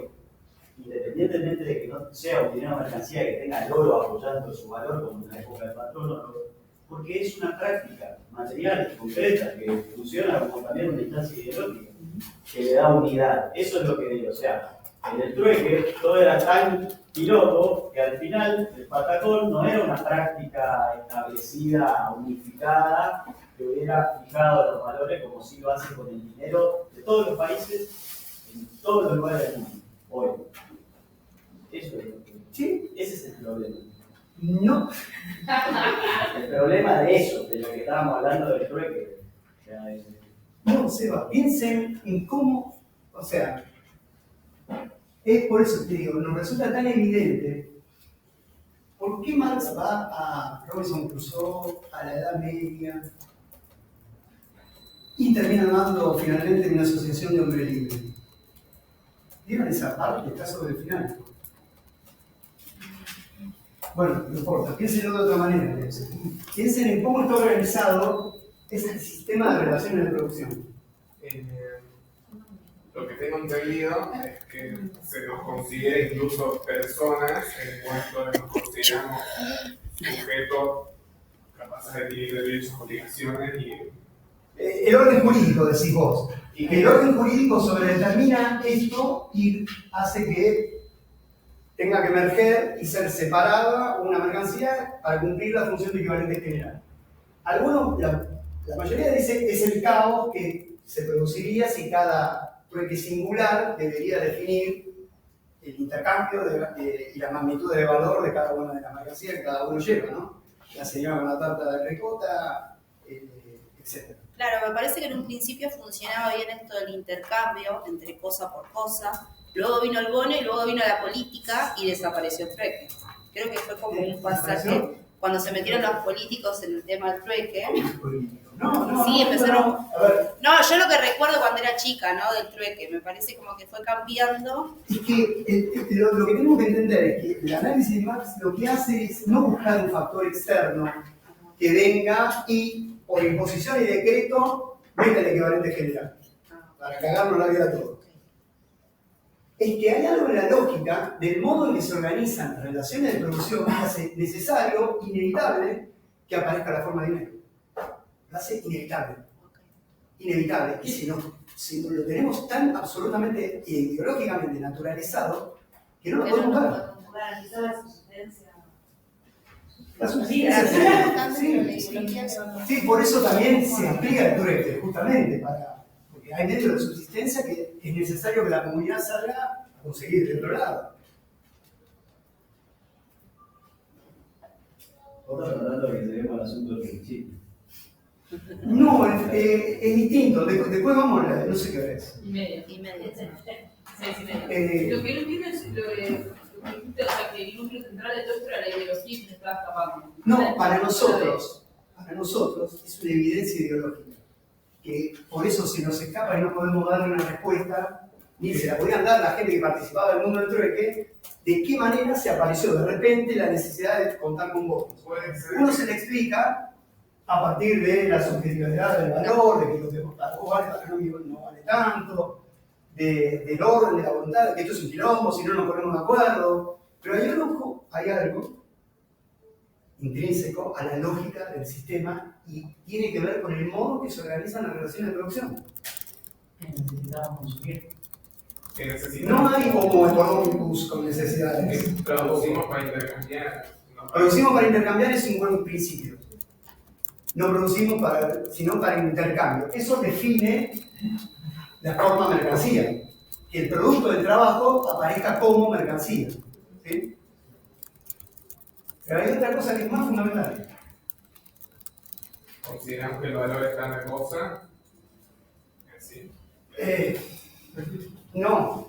independientemente de que no sea un dinero de mercancía que tenga el oro apoyando su valor, como en la época del patrón oro. porque es una práctica material, concreta, que funciona como también una instancia ideológica, que le da unidad. Eso es lo que digo. O sea, en el trueque todo era tan piloto que al final el patacón no era una práctica establecida, unificada, que hubiera fijado los valores como si lo hace con el dinero de todos los países, en todos los lugares del mundo, hoy. Eso es lo que... ¿Sí? Ese es el problema. No. El problema de eso, de lo que estábamos hablando del trueque. O sea, No, Seba, piensen en cómo, o sea, es por eso que digo, nos resulta tan evidente por qué Marx va a Robinson Crusoe, a la Edad Media, y termina armando finalmente en una asociación de hombre libre. ¿Vieron esa parte? Está sobre el final. Bueno, no importa, piénsenlo de otra manera. Piensen en cómo está organizado ese sistema de relaciones de producción. Lo que tengo entendido es que se nos considera incluso personas en cuanto nos consideramos sujetos capaces de adquirir derechos, obligaciones y... El orden jurídico, decís vos. Y que el orden jurídico sobredetermina esto y hace que tenga que emerger y ser separada una mercancía para cumplir la función de equivalente general. Algunos, la mayoría dice es el caos que se produciría si cada trueque singular debería definir el intercambio y la magnitud de valor de cada una de las mercancías que cada uno lleva, ¿no? La señora con la tarta de ricota, etc. Claro, me parece que en un principio funcionaba bien esto del intercambio entre cosa por cosa, luego vino el bono y luego vino la política y desapareció el trueque. Creo que fue como un pasaje cuando se metieron los políticos en el tema del trueque. No, sí, empezaron... A ver, No, yo lo que recuerdo cuando era chica, ¿no? Del trueque, me parece como que fue cambiando. es que lo que tenemos que entender es que el análisis de Marx lo que hace es no buscar un factor externo que venga y por imposición y decreto meta el equivalente general para cagarnos la vida a todos. Es que hay algo en la lógica del modo en que se organizan las relaciones de producción que hace necesario, inevitable, que aparezca la forma de dinero. Lo hace inevitable. Inevitable. Y si lo tenemos tan absolutamente ideológicamente naturalizado, que no lo podemos ver. Garantizar la subsistencia. La subsistencia. Sí, por eso también se amplía el trueque, justamente, porque hay medios de subsistencia que es necesario que la comunidad salga a conseguir del otro lado. Vos estás hablando de que tenemos el asunto del principio. No, es distinto. Después vamos a no sé qué hora es. Y media. 6:30. Lo que no entiendo es lo que dijiste, o sea, que el núcleo central de todo esto era la ideología que se estaba escapando. No, para nosotros es una evidencia ideológica. Que por eso se nos escapa y no podemos darle una respuesta, ni se la podían dar la gente que participaba del mundo del trueque, de qué manera se apareció de repente la necesidad de contar con votos. Uno se le explica a partir de la subjetividad del valor, de que lo que vale, no vale tanto, del orden, de la voluntad, de que esto es un quilombo, si no nos ponemos de acuerdo. Pero hay algo intrínseco a la lógica del sistema y tiene que ver con el modo que se organizan las relaciones de producción. Necesitamos consumir. Que necesitamos. No hay homo economicus con necesidades. Que producimos para intercambiar. Producimos para intercambiar es un buen principio. No producimos sino para intercambio. Eso define la forma mercancía. Que el producto del trabajo aparezca como mercancía. ¿Sí? Pero hay otra cosa que es más fundamental. Consideramos que el valor está en la cosa. Sí. No.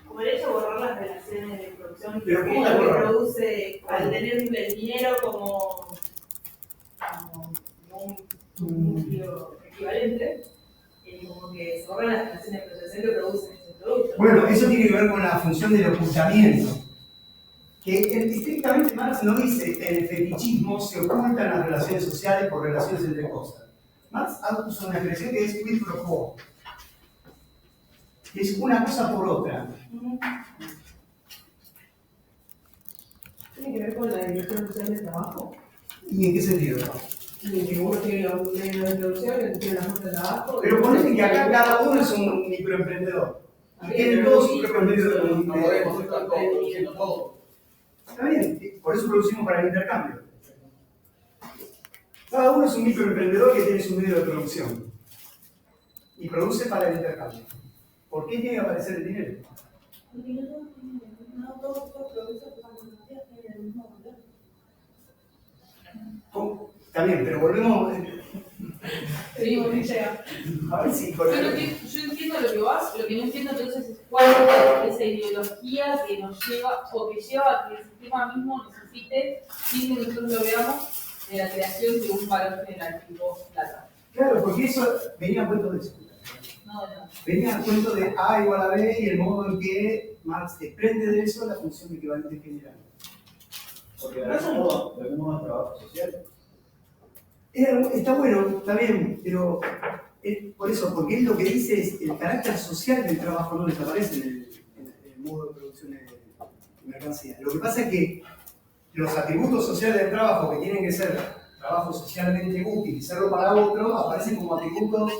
Como el hecho de borrar las relaciones de producción Pero que ¿cómo la borrar? produce al tener el dinero como un núcleo equivalente, como que se borran las relaciones de producción que producen ese producto. Bueno, eso tiene que ver con la función del ocultamiento. Que estrictamente Marx no dice en el fetichismo se ocultan las relaciones sociales por relaciones entre cosas. Marx usa una expresión que es quid pro quo. Que es una cosa por otra. ¿Tiene que ver con la división social del trabajo? ¿Y en qué sentido? Y que uno tiene los medios de producción, el otro tiene la fuerza de trabajo. Pero ponete que acá cada uno es un microemprendedor. Y tienen todos sus propios medios de No podemos estar todos produciendo todo. Está bien, por eso producimos para el intercambio. Cada uno es un microemprendedor que tiene su medio de producción y produce para el intercambio. ¿Por qué tiene que aparecer el dinero? Porque no todos los productos que van a hacer tienen el mismo valor. ¿Cómo? Está bien, pero volvemos. Seguimos sin llegar. A ver si. Yo entiendo lo que vas, lo que no entiendo entonces es cuál es esa ideología que nos lleva, o que lleva a que el sistema mismo necesite, sin que nosotros lo veamos, de la creación de un valor general, tipo plata. Claro, porque eso venía a cuento de eso. No. Venía a cuento de A igual a B y el modo en que Marx desprende de eso la función equivalente general. Porque de algún modo es trabajo social. Está bueno, está bien, pero por eso, porque él lo que dice es el carácter social del trabajo no desaparece en el modo de producción de mercancía. Lo que pasa es que los atributos sociales del trabajo, que tienen que ser trabajo socialmente útil y serlo para otro, aparecen como atributos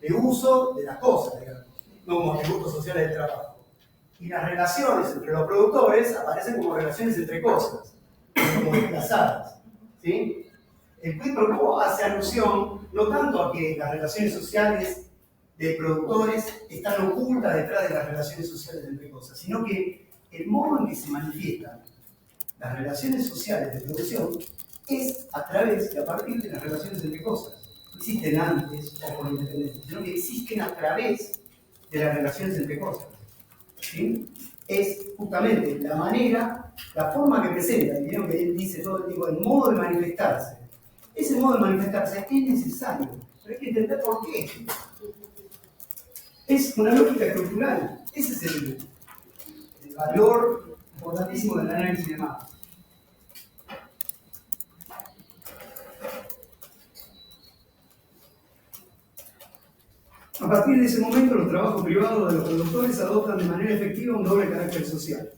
de uso de las cosas, digamos, no como atributos sociales del trabajo. Y las relaciones entre los productores aparecen como relaciones entre cosas, como desplazadas. ¿Sí? El quid pro quo hace alusión no tanto a que las relaciones sociales de productores están ocultas detrás de las relaciones sociales entre cosas, sino que el modo en que se manifiestan las relaciones sociales de producción es a través y a partir de las relaciones entre cosas. No existen antes o por independencia, sino que existen a través de las relaciones entre cosas. ¿Sí? Es justamente la manera, la forma que presenta, y vieron que él dice todo el tiempo, el modo de manifestarse. Ese modo de manifestarse es necesario, pero hay que entender por qué. Es una lógica estructural. Ese es el valor importantísimo del análisis de Marx. A partir de ese momento, los trabajos privados de los productores adoptan de manera efectiva un doble carácter social.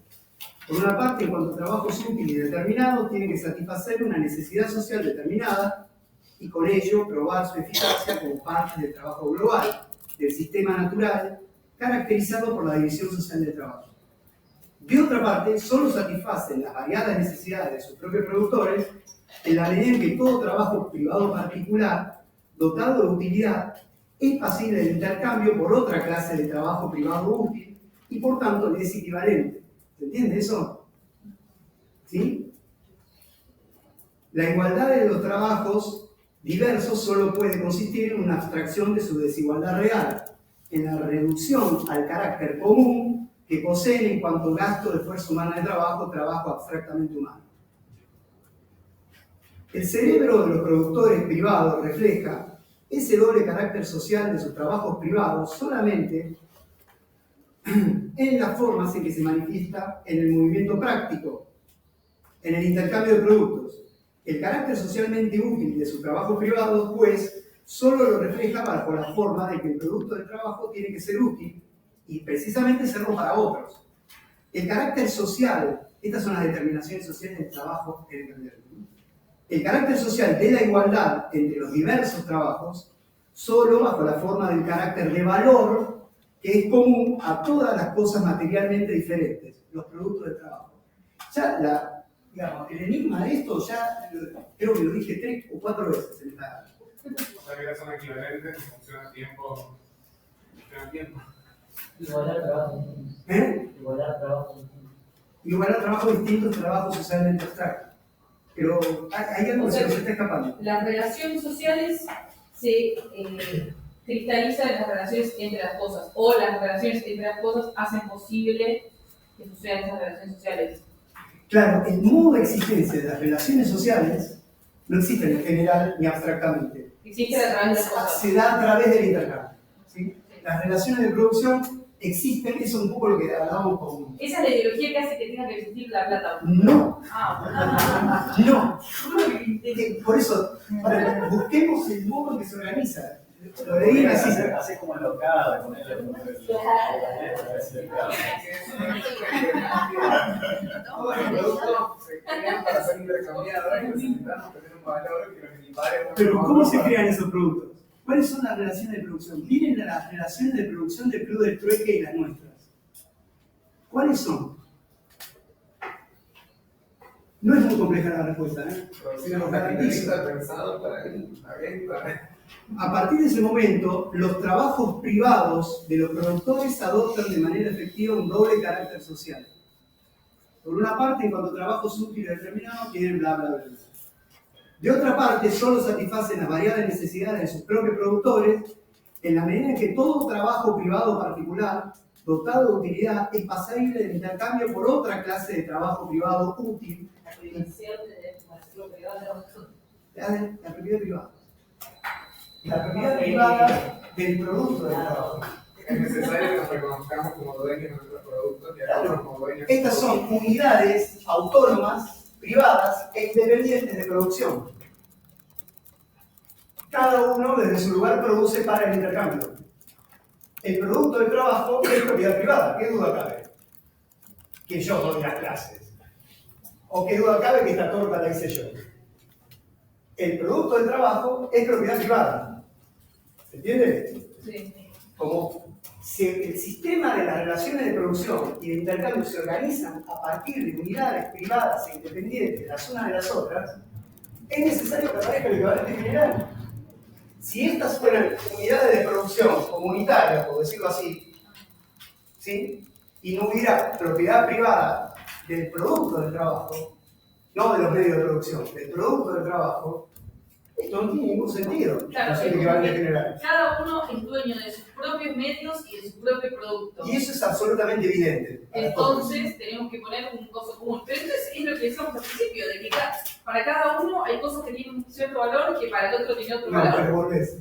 Por una parte, en cuanto a trabajos útiles y determinados, tienen que satisfacer una necesidad social determinada y con ello probar su eficacia como parte del trabajo global, del sistema natural, caracterizado por la división social del trabajo. De otra parte, solo satisfacen las variadas necesidades de sus propios productores en la medida en que todo trabajo privado particular, dotado de utilidad, es pasible de intercambio por otra clase de trabajo privado útil y por tanto le es equivalente. ¿Se entiende eso? ¿Sí? La igualdad de los trabajos diversos solo puede consistir en una abstracción de su desigualdad real, en la reducción al carácter común que poseen en cuanto a gasto de fuerza humana de trabajo abstractamente humano. El cerebro de los productores privados refleja ese doble carácter social de sus trabajos privados solamente en las formas en que se manifiesta en el movimiento práctico, en el intercambio de productos. El carácter socialmente útil de su trabajo privado, pues, solo lo refleja bajo la forma de que el producto del trabajo tiene que ser útil y precisamente serlo para otros. El carácter social, estas son las determinaciones sociales del trabajo en el cambiario. El carácter social de la igualdad entre los diversos trabajos, solo bajo la forma del carácter de valor que es común a todas las cosas materialmente diferentes, los productos del trabajo. Ya digamos, el enigma de esto ya creo que lo dije 3 o 4 veces en esta. O sea que son equivalentes, funciona tiempo. Igualdad trabajo. Igualdad trabajo. Igualdad trabajo distinto es trabajo socialmente abstracto. Pero hay algo que se nos está escapando. Las relaciones sociales se cristalizan en las relaciones entre las cosas, o las relaciones entre las cosas hacen posible que sucedan esas relaciones sociales. Claro, el modo de existencia de las relaciones sociales no existe en general ni abstractamente. Existe a través de las cosas. Se da a través del intercambio. ¿Sí? Las relaciones de producción existen, eso es un poco lo que hablábamos con... Esa es la ideología que hace que tenga que existir la plata. No. Ah, no. Por eso, busquemos el modo en que se organiza. Lo leí así. Hace como enlocada con él. Todos los productos se crean para ser intercambiadas y necesitamos tener un valor que los equipare. Pero ¿cómo se crean esos productos? ¿Cuáles son las relaciones de producción? Miren las relaciones de producción del Club del Trueque y las nuestras. ¿Cuáles son? No es muy compleja la respuesta, ¿eh? Producimos capitalista pensado para la venta. A partir de ese momento, los trabajos privados de los productores adoptan de manera efectiva un doble carácter social. Por una parte, en cuanto a trabajos útiles determinados, tienen bla, bla, bla. De otra parte, solo satisfacen las variadas necesidades de sus propios productores en la medida en que todo trabajo privado particular, dotado de utilidad, es pasable de intercambio por otra clase de trabajo privado útil. La privación de la privada. La propiedad privada. La propiedad privada del producto del trabajo. Es necesario que nos reconozcamos como dueños de nuestros productos y actuemos como dueños. Estas son unidades autónomas, privadas e independientes de producción. Cada uno desde su lugar produce para el intercambio. El producto del trabajo es propiedad privada, ¿qué duda cabe? Que yo doy las clases. O qué duda cabe que esta torta la hice yo. El producto del trabajo es propiedad privada. ¿Se entiende? Sí. Como si el sistema de las relaciones de producción y de intercambio se organizan a partir de unidades privadas e independientes las unas de las otras, es necesario que aparezca el equivalente general. Si estas fueran unidades de producción comunitarias, por decirlo así, ¿sí? Y no hubiera propiedad privada del producto del trabajo, no de los medios de producción, del producto del trabajo, esto no tiene ningún sentido. Claro, no es el equivalente general. cada uno es dueño de sus propios medios y de su propio producto. Y eso es absolutamente evidente. Entonces tenemos que poner un costo común. Pero entonces es lo que decíamos al principio, de que para cada uno hay cosas que tienen un cierto valor que para el otro tiene otro No, valor. pero volvés.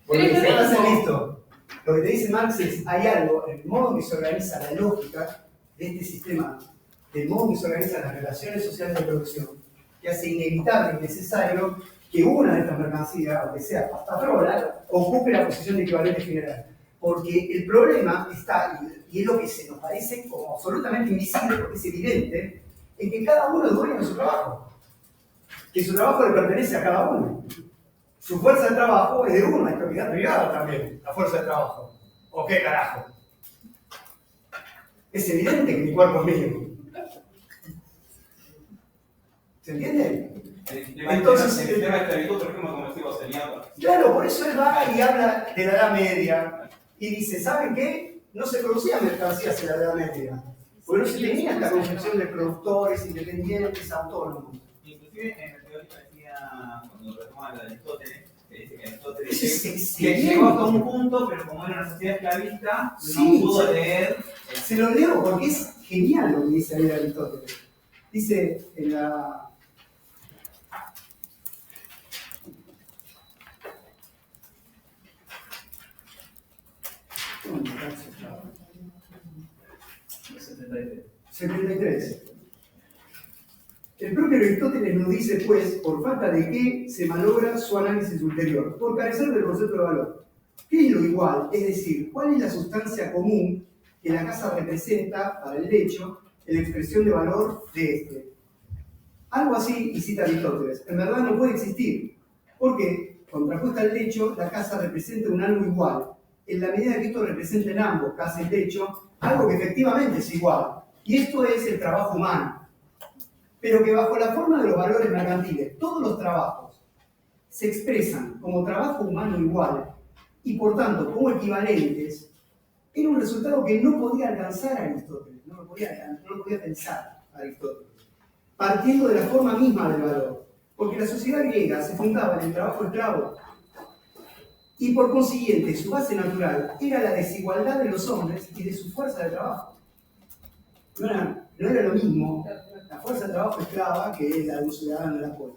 Pero es lo Estás mismo. listo. Lo que te dice Marx es, hay algo, en el modo en que se organiza la lógica de este sistema, del modo en que se organizan las relaciones sociales de producción, que hace inevitable y necesario que una de estas mercancías, aunque sea pasta frola, ocupe la posición de equivalente general. Porque el problema está, y es lo que se nos parece como absolutamente invisible, porque es evidente, en que cada uno es dueño de su trabajo. Que su trabajo le pertenece a cada uno. Su fuerza de trabajo es de uno, es propiedad privada también, la fuerza de trabajo. ¿O qué carajo? Es evidente que mi cuerpo es mío. ¿Se entiende? Entonces, el tema de esclavitud, por ejemplo, como decimos, sería. Claro, por eso él va y habla de la Edad Media y dice, ¿saben qué? No se producían mercancías en la Edad Media, porque no se tenía esta concepción de productores independientes, autónomos. Inclusive en el teórico decía, cuando retoma lo de Aristóteles, que dice que Aristóteles Eso es que excelente. llegó hasta un punto, pero como era una sociedad esclavista, Sí, no pudo leer. Se lo leo porque es genial lo que dice ahí Aristóteles. Dice en la... ¿Cómo me canso, chavo? 73. El propio Aristóteles nos dice, pues, por falta de qué se malogra su análisis ulterior, por carecer del concepto de valor. ¿Qué es lo igual? Es decir, ¿cuál es la sustancia común que la casa representa para el hecho en la expresión de valor de este? Algo así, y cita Aristóteles, en verdad no puede existir, porque, contrapuesta al hecho, la casa representa un algo igual, en la medida que esto representa en ambos, casa y techo, algo que efectivamente es igual, y esto es el trabajo humano. Pero que bajo la forma de los valores mercantiles, todos los trabajos se expresan como trabajo humano igual y por tanto como equivalentes, era un resultado que no podía alcanzar Aristóteles, no lo podía pensar Aristóteles, partiendo de la forma misma del valor, porque la sociedad griega se fundaba en el trabajo esclavo y por consiguiente su base natural era la desigualdad de los hombres y de su fuerza de trabajo. No era lo mismo la fuerza de trabajo esclava que la de un ciudadano de la polis.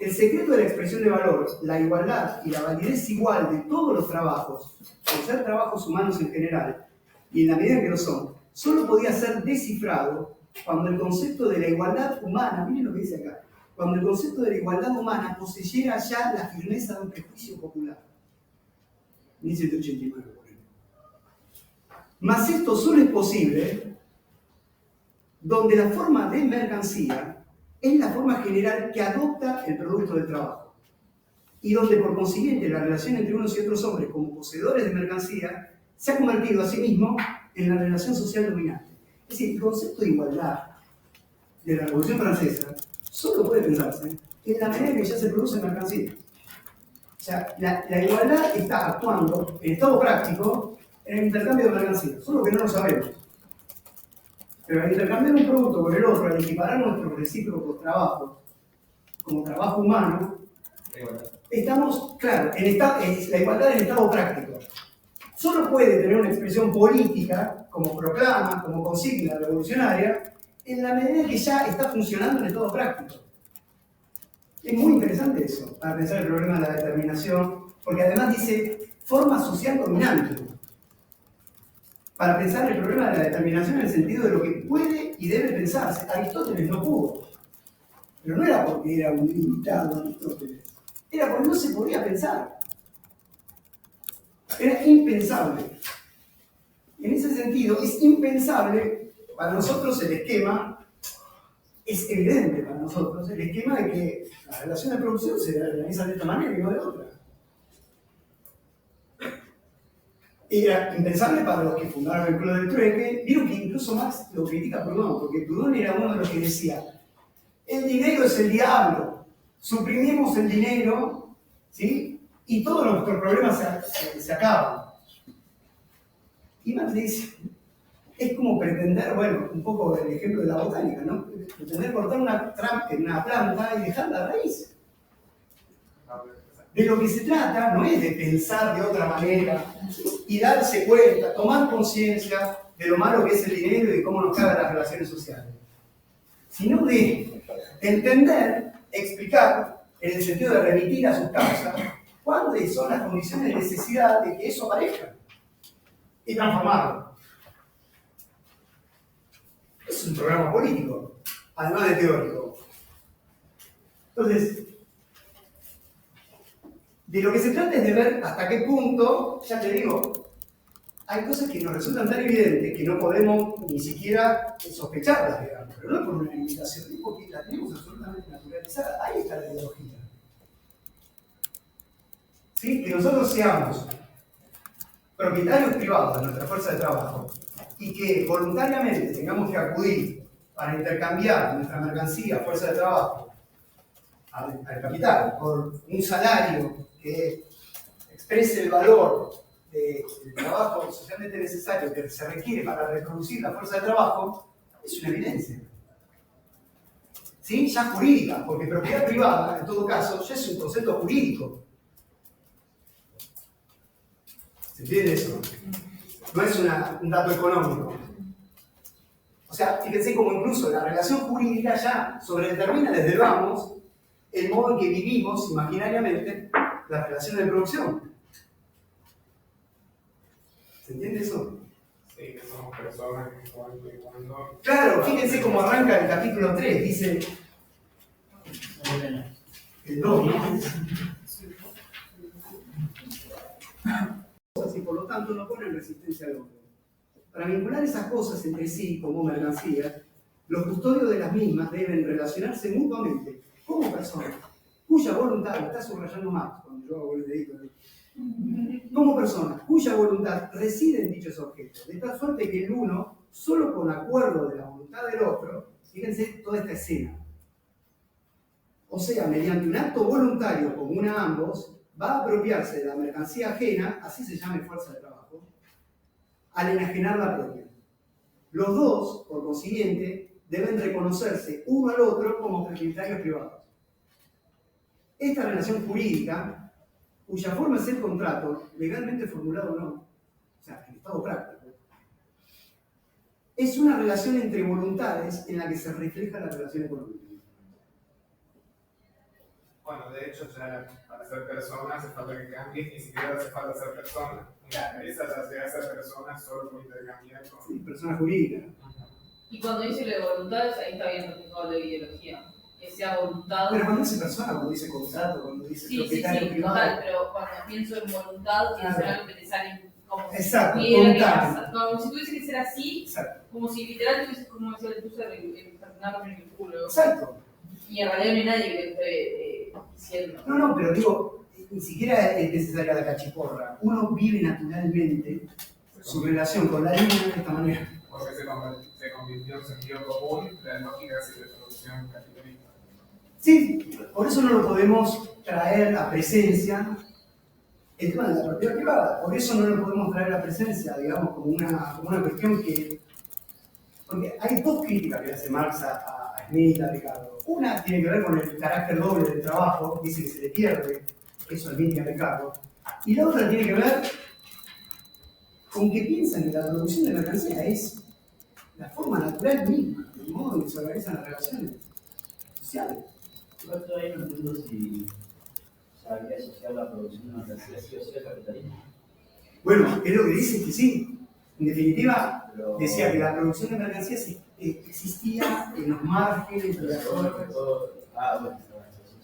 El secreto de la expresión de valor, la igualdad y la validez igual de todos los trabajos, por ser trabajos humanos en general, y en la medida que lo son, solo podía ser descifrado cuando el concepto de la igualdad humana, miren lo que dice acá, cuando el concepto de la igualdad humana poseyera ya la firmeza de un prejuicio popular. 1789, por ejemplo. Mas esto solo es posible donde la forma de mercancía es la forma general que adopta el producto del trabajo, y donde por consiguiente la relación entre unos y otros hombres como poseedores de mercancía se ha convertido a sí mismo en la relación social dominante. Es decir, el concepto de igualdad de la Revolución Francesa solo puede pensarse en la medida que ya se produce mercancía. O sea, la igualdad está actuando en estado práctico en el intercambio de mercancías, solo que no lo sabemos. Pero al intercambiar un producto con el otro, al equiparar nuestros recíprocos trabajos como trabajo humano, estamos, claro, es la igualdad en estado práctico. Solo puede tener una expresión política, como proclama, como consigna revolucionaria, en la medida que ya está funcionando en estado práctico. Es muy interesante eso, para pensar el problema de la determinación, porque además dice forma social dominante. Para pensar el problema de la determinación en el sentido de lo que puede y debe pensarse. Aristóteles no pudo. Pero no era porque era un limitado Aristóteles. Era porque no se podía pensar. Era impensable. En ese sentido, es impensable, para nosotros el esquema, es evidente para nosotros, el esquema de que la relación de producción se realiza de esta manera y no de otra. Era impensable para los que fundaron el Club del Trueque. Vieron que incluso Marx lo critica a Proudhon, porque Proudhon era uno de los que decía: el dinero es el diablo, suprimimos el dinero, ¿sí? Y todos nuestros problemas se acaban. Y Marx dice, es como pretender, bueno, un poco el ejemplo de la botánica, ¿no? Pretender cortar una planta y dejar la raíz. De lo que se trata no es de pensar de otra manera y darse cuenta, tomar conciencia de lo malo que es el dinero y de cómo nos cagan las relaciones sociales, sino de entender, explicar, en el sentido de remitir a sus causas, cuáles son las condiciones de necesidad de que eso aparezca y transformarlo. Es un programa político, además de teórico. Entonces, de lo que se trata es de ver hasta qué punto, ya te digo, hay cosas que nos resultan tan evidentes que no podemos ni siquiera sospecharlas, digamos, pero no por una limitación, es porque las tenemos absolutamente naturalizadas. Ahí está la ideología. ¿Sí? Que nosotros seamos propietarios privados de nuestra fuerza de trabajo y que voluntariamente tengamos que acudir para intercambiar nuestra mercancía, fuerza de trabajo, al capital, por un salario que exprese el valor del trabajo socialmente necesario que se requiere para reproducir la fuerza de trabajo, es una evidencia. ¿Sí? Ya jurídica, porque propiedad privada, en todo caso, ya es un concepto jurídico. ¿Se entiende eso? No es un dato económico. O sea, fíjense cómo incluso la relación jurídica ya sobredetermina desde el vamos el modo en que vivimos imaginariamente las relaciones de producción. ¿Se entiende eso? Sí, que somos personas que cuando... Claro, fíjense cómo arranca el capítulo 3, dice... El 2, ¿no? Y por lo tanto no ponen resistencia al hombre. Para vincular esas cosas entre sí como mercancías, los custodios de las mismas deben relacionarse mutuamente como personas, cuya voluntad, está subrayando más cuando yo hago el dedito, como personas cuya voluntad reside en dichos objetos, de tal suerte que el uno, solo con acuerdo de la voluntad del otro, fíjense toda esta escena, o sea, mediante un acto voluntario común a ambos, va a apropiarse de la mercancía ajena, así se llama fuerza de trabajo, al enajenar la propia. Los dos, por consiguiente, deben reconocerse uno al otro como propietarios privados. Esta relación jurídica, cuya forma es el contrato, legalmente formulado o no, o sea, en estado práctico, es una relación entre voluntades en la que se refleja la relación económica. Bueno, de hecho, ya para ser persona hace falta que cambies, ni siquiera hace falta ser persona. Esa ya llega a ser persona solo por intercambiar con... Sí, persona jurídica. Y cuando dice lo de voluntades, ahí está bien reflejado la ideología. Que sea voluntad. Pero cuando dice persona, cuando dice contrato, cuando dice propietario privado. Total, pero cuando pienso en voluntad, tiene que ser algo que te sale como exacto, si tuviera como si tuviese que ser así, exacto, como si literal tuviese, como decía el Tusser, el terminar con el culo. Exacto. Y en realidad no hay nadie que esté diciendo. No, pero digo, ni siquiera es necesaria la cachiporra. Uno vive naturalmente su relación con la línea de esta manera. Porque se convirtió en sentido común la lógica de producción capitalista. Sí, por eso no lo podemos traer a presencia el tema de la propiedad privada. Por eso no lo podemos traer a presencia, digamos, como una cuestión que... Porque hay dos críticas que le hace Marx a Smith, a Ricardo. Una tiene que ver con el carácter doble del trabajo, dice que se le pierde eso a Smith y a Ricardo. Y la otra tiene que ver con que piensan que la producción de mercancía es la forma natural misma, el modo en que se organizan las relaciones sociales. Yo todavía no entiendo si hay que asociar la producción de mercancía sí o sí al capitalismo. Bueno, es lo que dice que sí. En definitiva, decía que la producción de mercancías existía en los márgenes de la zona.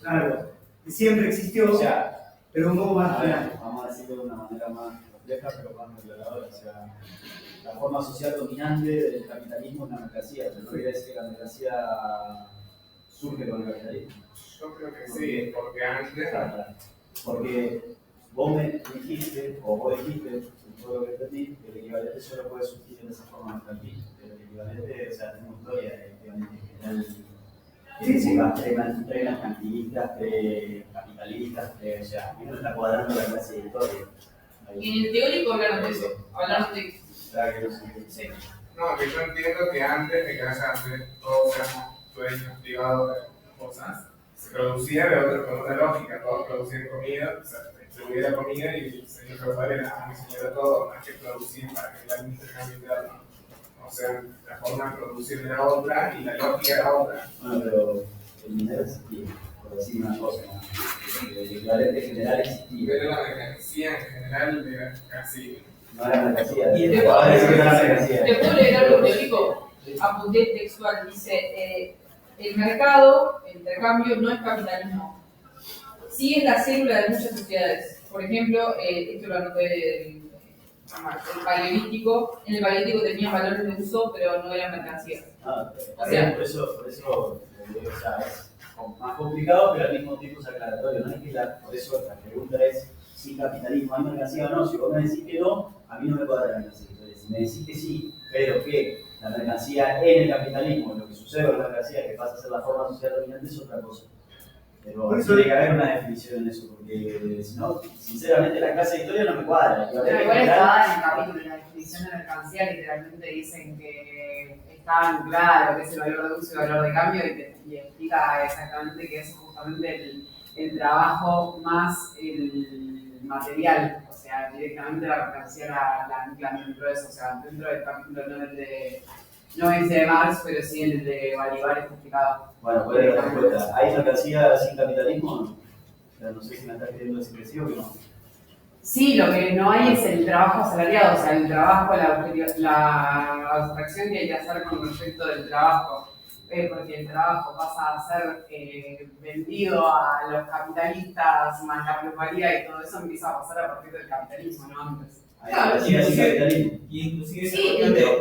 Claro, siempre existió, O sea, pero un poco más real. vamos a decirlo de una manera más compleja, pero más aclaradora. O sea, la forma social dominante del capitalismo es la mercancía, pero no quiere decir que la mercancía surge con el capitalismo. Yo creo que sí, porque antes. Porque vos me dijiste, o vos dijiste, en todo lo que entendí, que el equivalente solo puede surgir en esa forma mercantil. Pero el equivalente, o sea, tenemos historia de equivalente general. Pre-mercantilistas, pre-capitalistas, o sea, a mí no está cuadrando la clase de historia. Y en el teórico hablaron de eso, hablaron de... Claro que sí. No, que yo entiendo que antes de que todos éramos dueños privados de cosas, se producía con otra lógica, todos producían comida, o sea, distribuía la comida y el señor feudal era muy señor de todo, más que producir para generar un intercambio interno. O sea, la forma de producir era otra y la lógica era otra. Bueno, pero el dinero existía, por decir una cosa, ¿no? El equivalente general existía. Pero la mercancía en general era casi... No era mercancía. Y ahora sí que era mercancía. ¿Te puedo leer algo teórico? Apunté textual, dice, el mercado, el intercambio, no es capitalismo. Sí es la célula de muchas sociedades. Por ejemplo, esto lo anoté del paleolítico. En el paleolítico tenían valores de uso, pero no eran mercancías. O sea, por eso o sea, es más complicado, pero al mismo tiempo es aclaratorio. No es que por eso la pregunta es si capitalismo hay mercancía o no. Si vos me decís que no, a mí no me cuadra la mercancía. Si me decís que sí, pero que la mercancía en el capitalismo, lo que sucede con la mercancía, que pasa a ser la forma social dominante, es otra cosa. Pero tiene que haber una definición en eso, porque si no, sinceramente la clase de historia no me cuadra. Pero igual estaba en el capítulo, en la definición de mercancía, literalmente dicen que está vinculada a lo que es el valor de uso y el valor de cambio y explica exactamente que es justamente el trabajo más el material, o sea, directamente la mercancía la anclan dentro de eso, o sea, dentro del capítulo no es de Marx, pero sí el de Balibar está explicado. Bueno, ¿cuál es la respuesta? ¿Hay mercancía sin capitalismo o no? O sea, no sé si me estás queriendo decir que sí o que no. Sí, lo que no hay es el trabajo asalariado, o sea, el trabajo, la abstracción que hay que hacer con respecto del trabajo, porque el trabajo pasa a ser vendido a los capitalistas, más la plusvalía y todo eso empieza a pasar a partir del capitalismo, no antes. Claro, inclusive sí,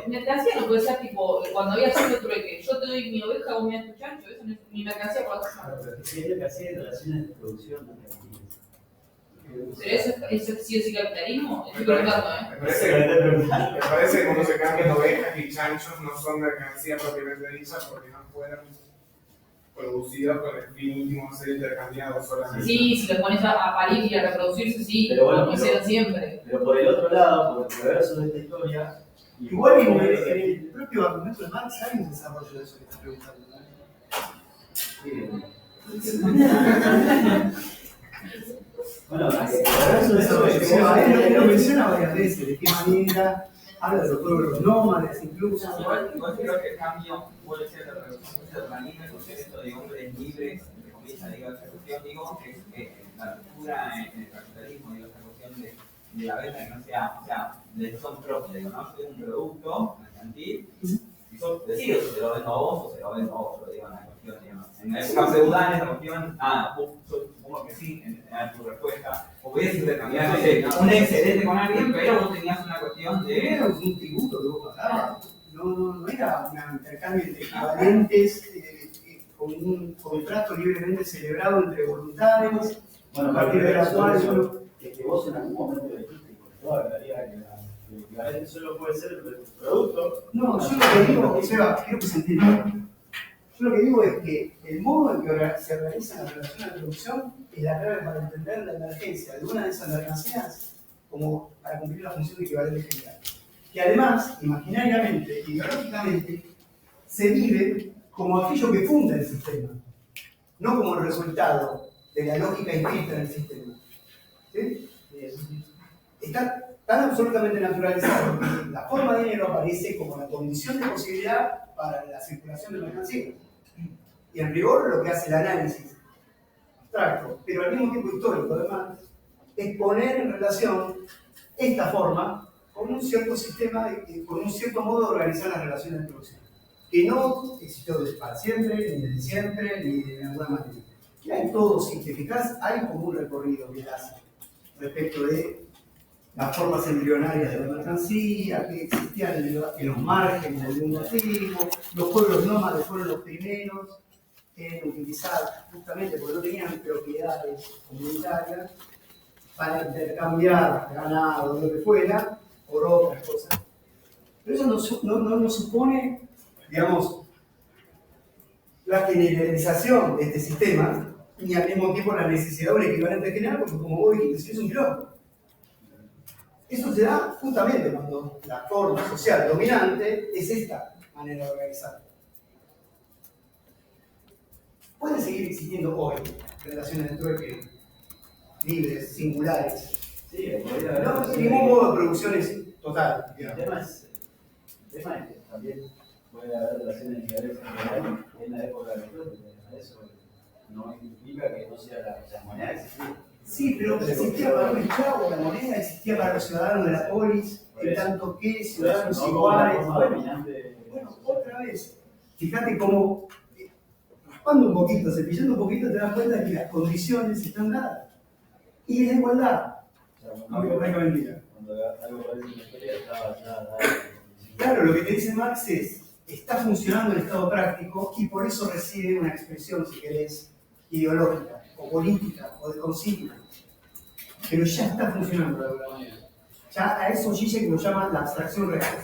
mercancía no puede ser tipo, cuando había sido trueque, yo te doy mi oveja, vos me das tu chancho, eso no es mi mercancía por otra. Pero si hay mercancía en relaciones de producción, no es. ¿Pero eso sí o sí capitalismo? Estoy preguntando, Me parece que cuando se cambian ovejas y chanchos no son mercancía propiamente dicha porque no fueron producidos con el fin último de ser intercambiados solamente. Sí, si los pones a parir y a reproducirse, sí, pero bueno, lo hicieron siempre. Pero por el otro lado, por el reverso de esta historia... Igual en el propio argumento de Marx hay un desarrollo de eso que estás preguntando, ¿no? Bueno, él lo menciona varias veces, de qué manera, habla de los pueblos nómades incluso. Igual creo que el cambio puede ser la revolución de organismo, el concepto de hombres libres, entre comillas, digo, esa cuestión, digo, que la ruptura en el capitalismo, digo, esa cuestión de la venta que no sea, o sea, de son propios, digo, ¿no? Yo tengo un producto mercantil, y yo decido si se lo vendo a vos o se lo vendo a otro, digo, en la cuestión, digamos. En el caso feudal, esa cuestión, supongo que sí, en tu respuesta. O podías intercambiar, no sé, un excedente con alguien, pero vos tenías una cuestión de... Era un tributo que vos pagabas. No era un intercambio entre equivalentes como un contrato libremente celebrado entre voluntarios, Bueno, a partir de la cual uno... es que vos en algún momento dijiste, con toda claridad, que el equivalente solo puede ser el producto. No, yo lo que digo, Seba, quiero que se entienda. Yo lo que digo es que el modo en que se organiza la relación de producción es la clave para entender la emergencia de una de esas mercancías como para cumplir la función de equivalente general. Y además, imaginariamente, ideológicamente, se vive como aquello que funda el sistema, no como el resultado de la lógica inscrita en el sistema. ¿Sí? Está tan absolutamente naturalizado que la forma de dinero aparece como la condición de posibilidad para la circulación de mercancías. Y en rigor lo que hace el análisis abstracto, pero al mismo tiempo histórico además, es poner en relación esta forma con un cierto sistema, con un cierto modo de organizar las relaciones de producción, que no existió para siempre, ni de siempre, ni de alguna manera. Y hay todo, si te fijas, hay como un recorrido que hace respecto de las formas embrionarias de la mercancía, que existían en los márgenes del mundo antiguo. Los pueblos nómades fueron los primeros en utilizar, justamente porque no tenían propiedades comunitarias, para intercambiar ganado o lo que fuera por otras cosas. Pero eso no supone, digamos, la generalización de este sistema, ni al mismo tiempo la necesidad de un equivalente general, porque como vos dijiste, es un quilombo. Eso se da justamente cuando la forma social dominante es esta manera de organizar. Pueden seguir existiendo hoy relaciones de trueque libres, singulares. Sí, no, sin ningún modo de producción es total. El tema es que también puede haber relaciones equivalentes en la época de los eso no implica que no sea la moneda existía. Sí, pero existía para un esclavo, la moneda existía para los ciudadanos de la polis, en tanto que ciudadanos iguales. Bueno, otra vez, fíjate cómo, raspando un poquito, cepillando un poquito, te das cuenta que las condiciones están dadas. Y es igualdad. Cuando algo parece una historia, estaba ya. Claro, lo que te dice Marx es, está funcionando el estado práctico y por eso recibe una expresión, si querés, ideológica, o política, o de consigna. Pero ya está funcionando de alguna manera. Ya a eso Zizek lo llama la abstracción real,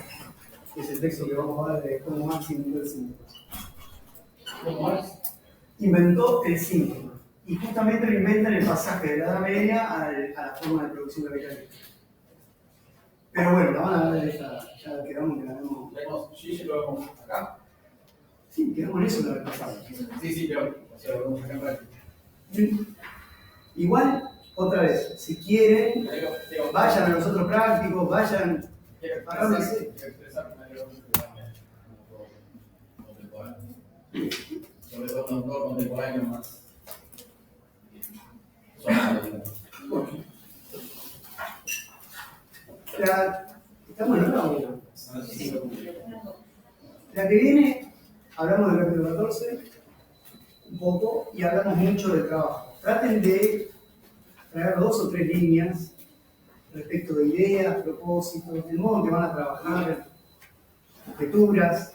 que es el texto que vamos a ver de cómo Marx inventó el símbolo. ¿Cómo Marx? Inventó el símbolo. Y justamente lo inventa en el pasaje de la Edad Media a la forma de producción de mecánica. Pero bueno, la van a ver, ya quedamos que la vemos. Sí, lo vemos acá. Sí, quedamos en eso la vez pasada. Sí, pero lo vemos acá en práctica. Igual, otra vez, si quieren, vayan a los otros prácticos, vayan. Sobre todo un autor contemporáneo más. ¿Estamos en hora o no? La que viene, hablamos del capítulo 14, un poco, y hablamos mucho del trabajo. Traten de traer 2 o 3 líneas respecto de ideas, propósitos, del modo en que van a trabajar, escrituras,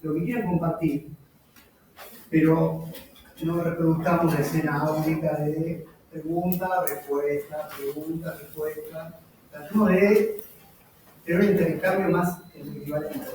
lo que quieran compartir. Pero no reproduzcamos la escena áudica de pregunta, respuesta, pregunta, respuesta. Tratemos de tener un intercambio más entre equivalentes.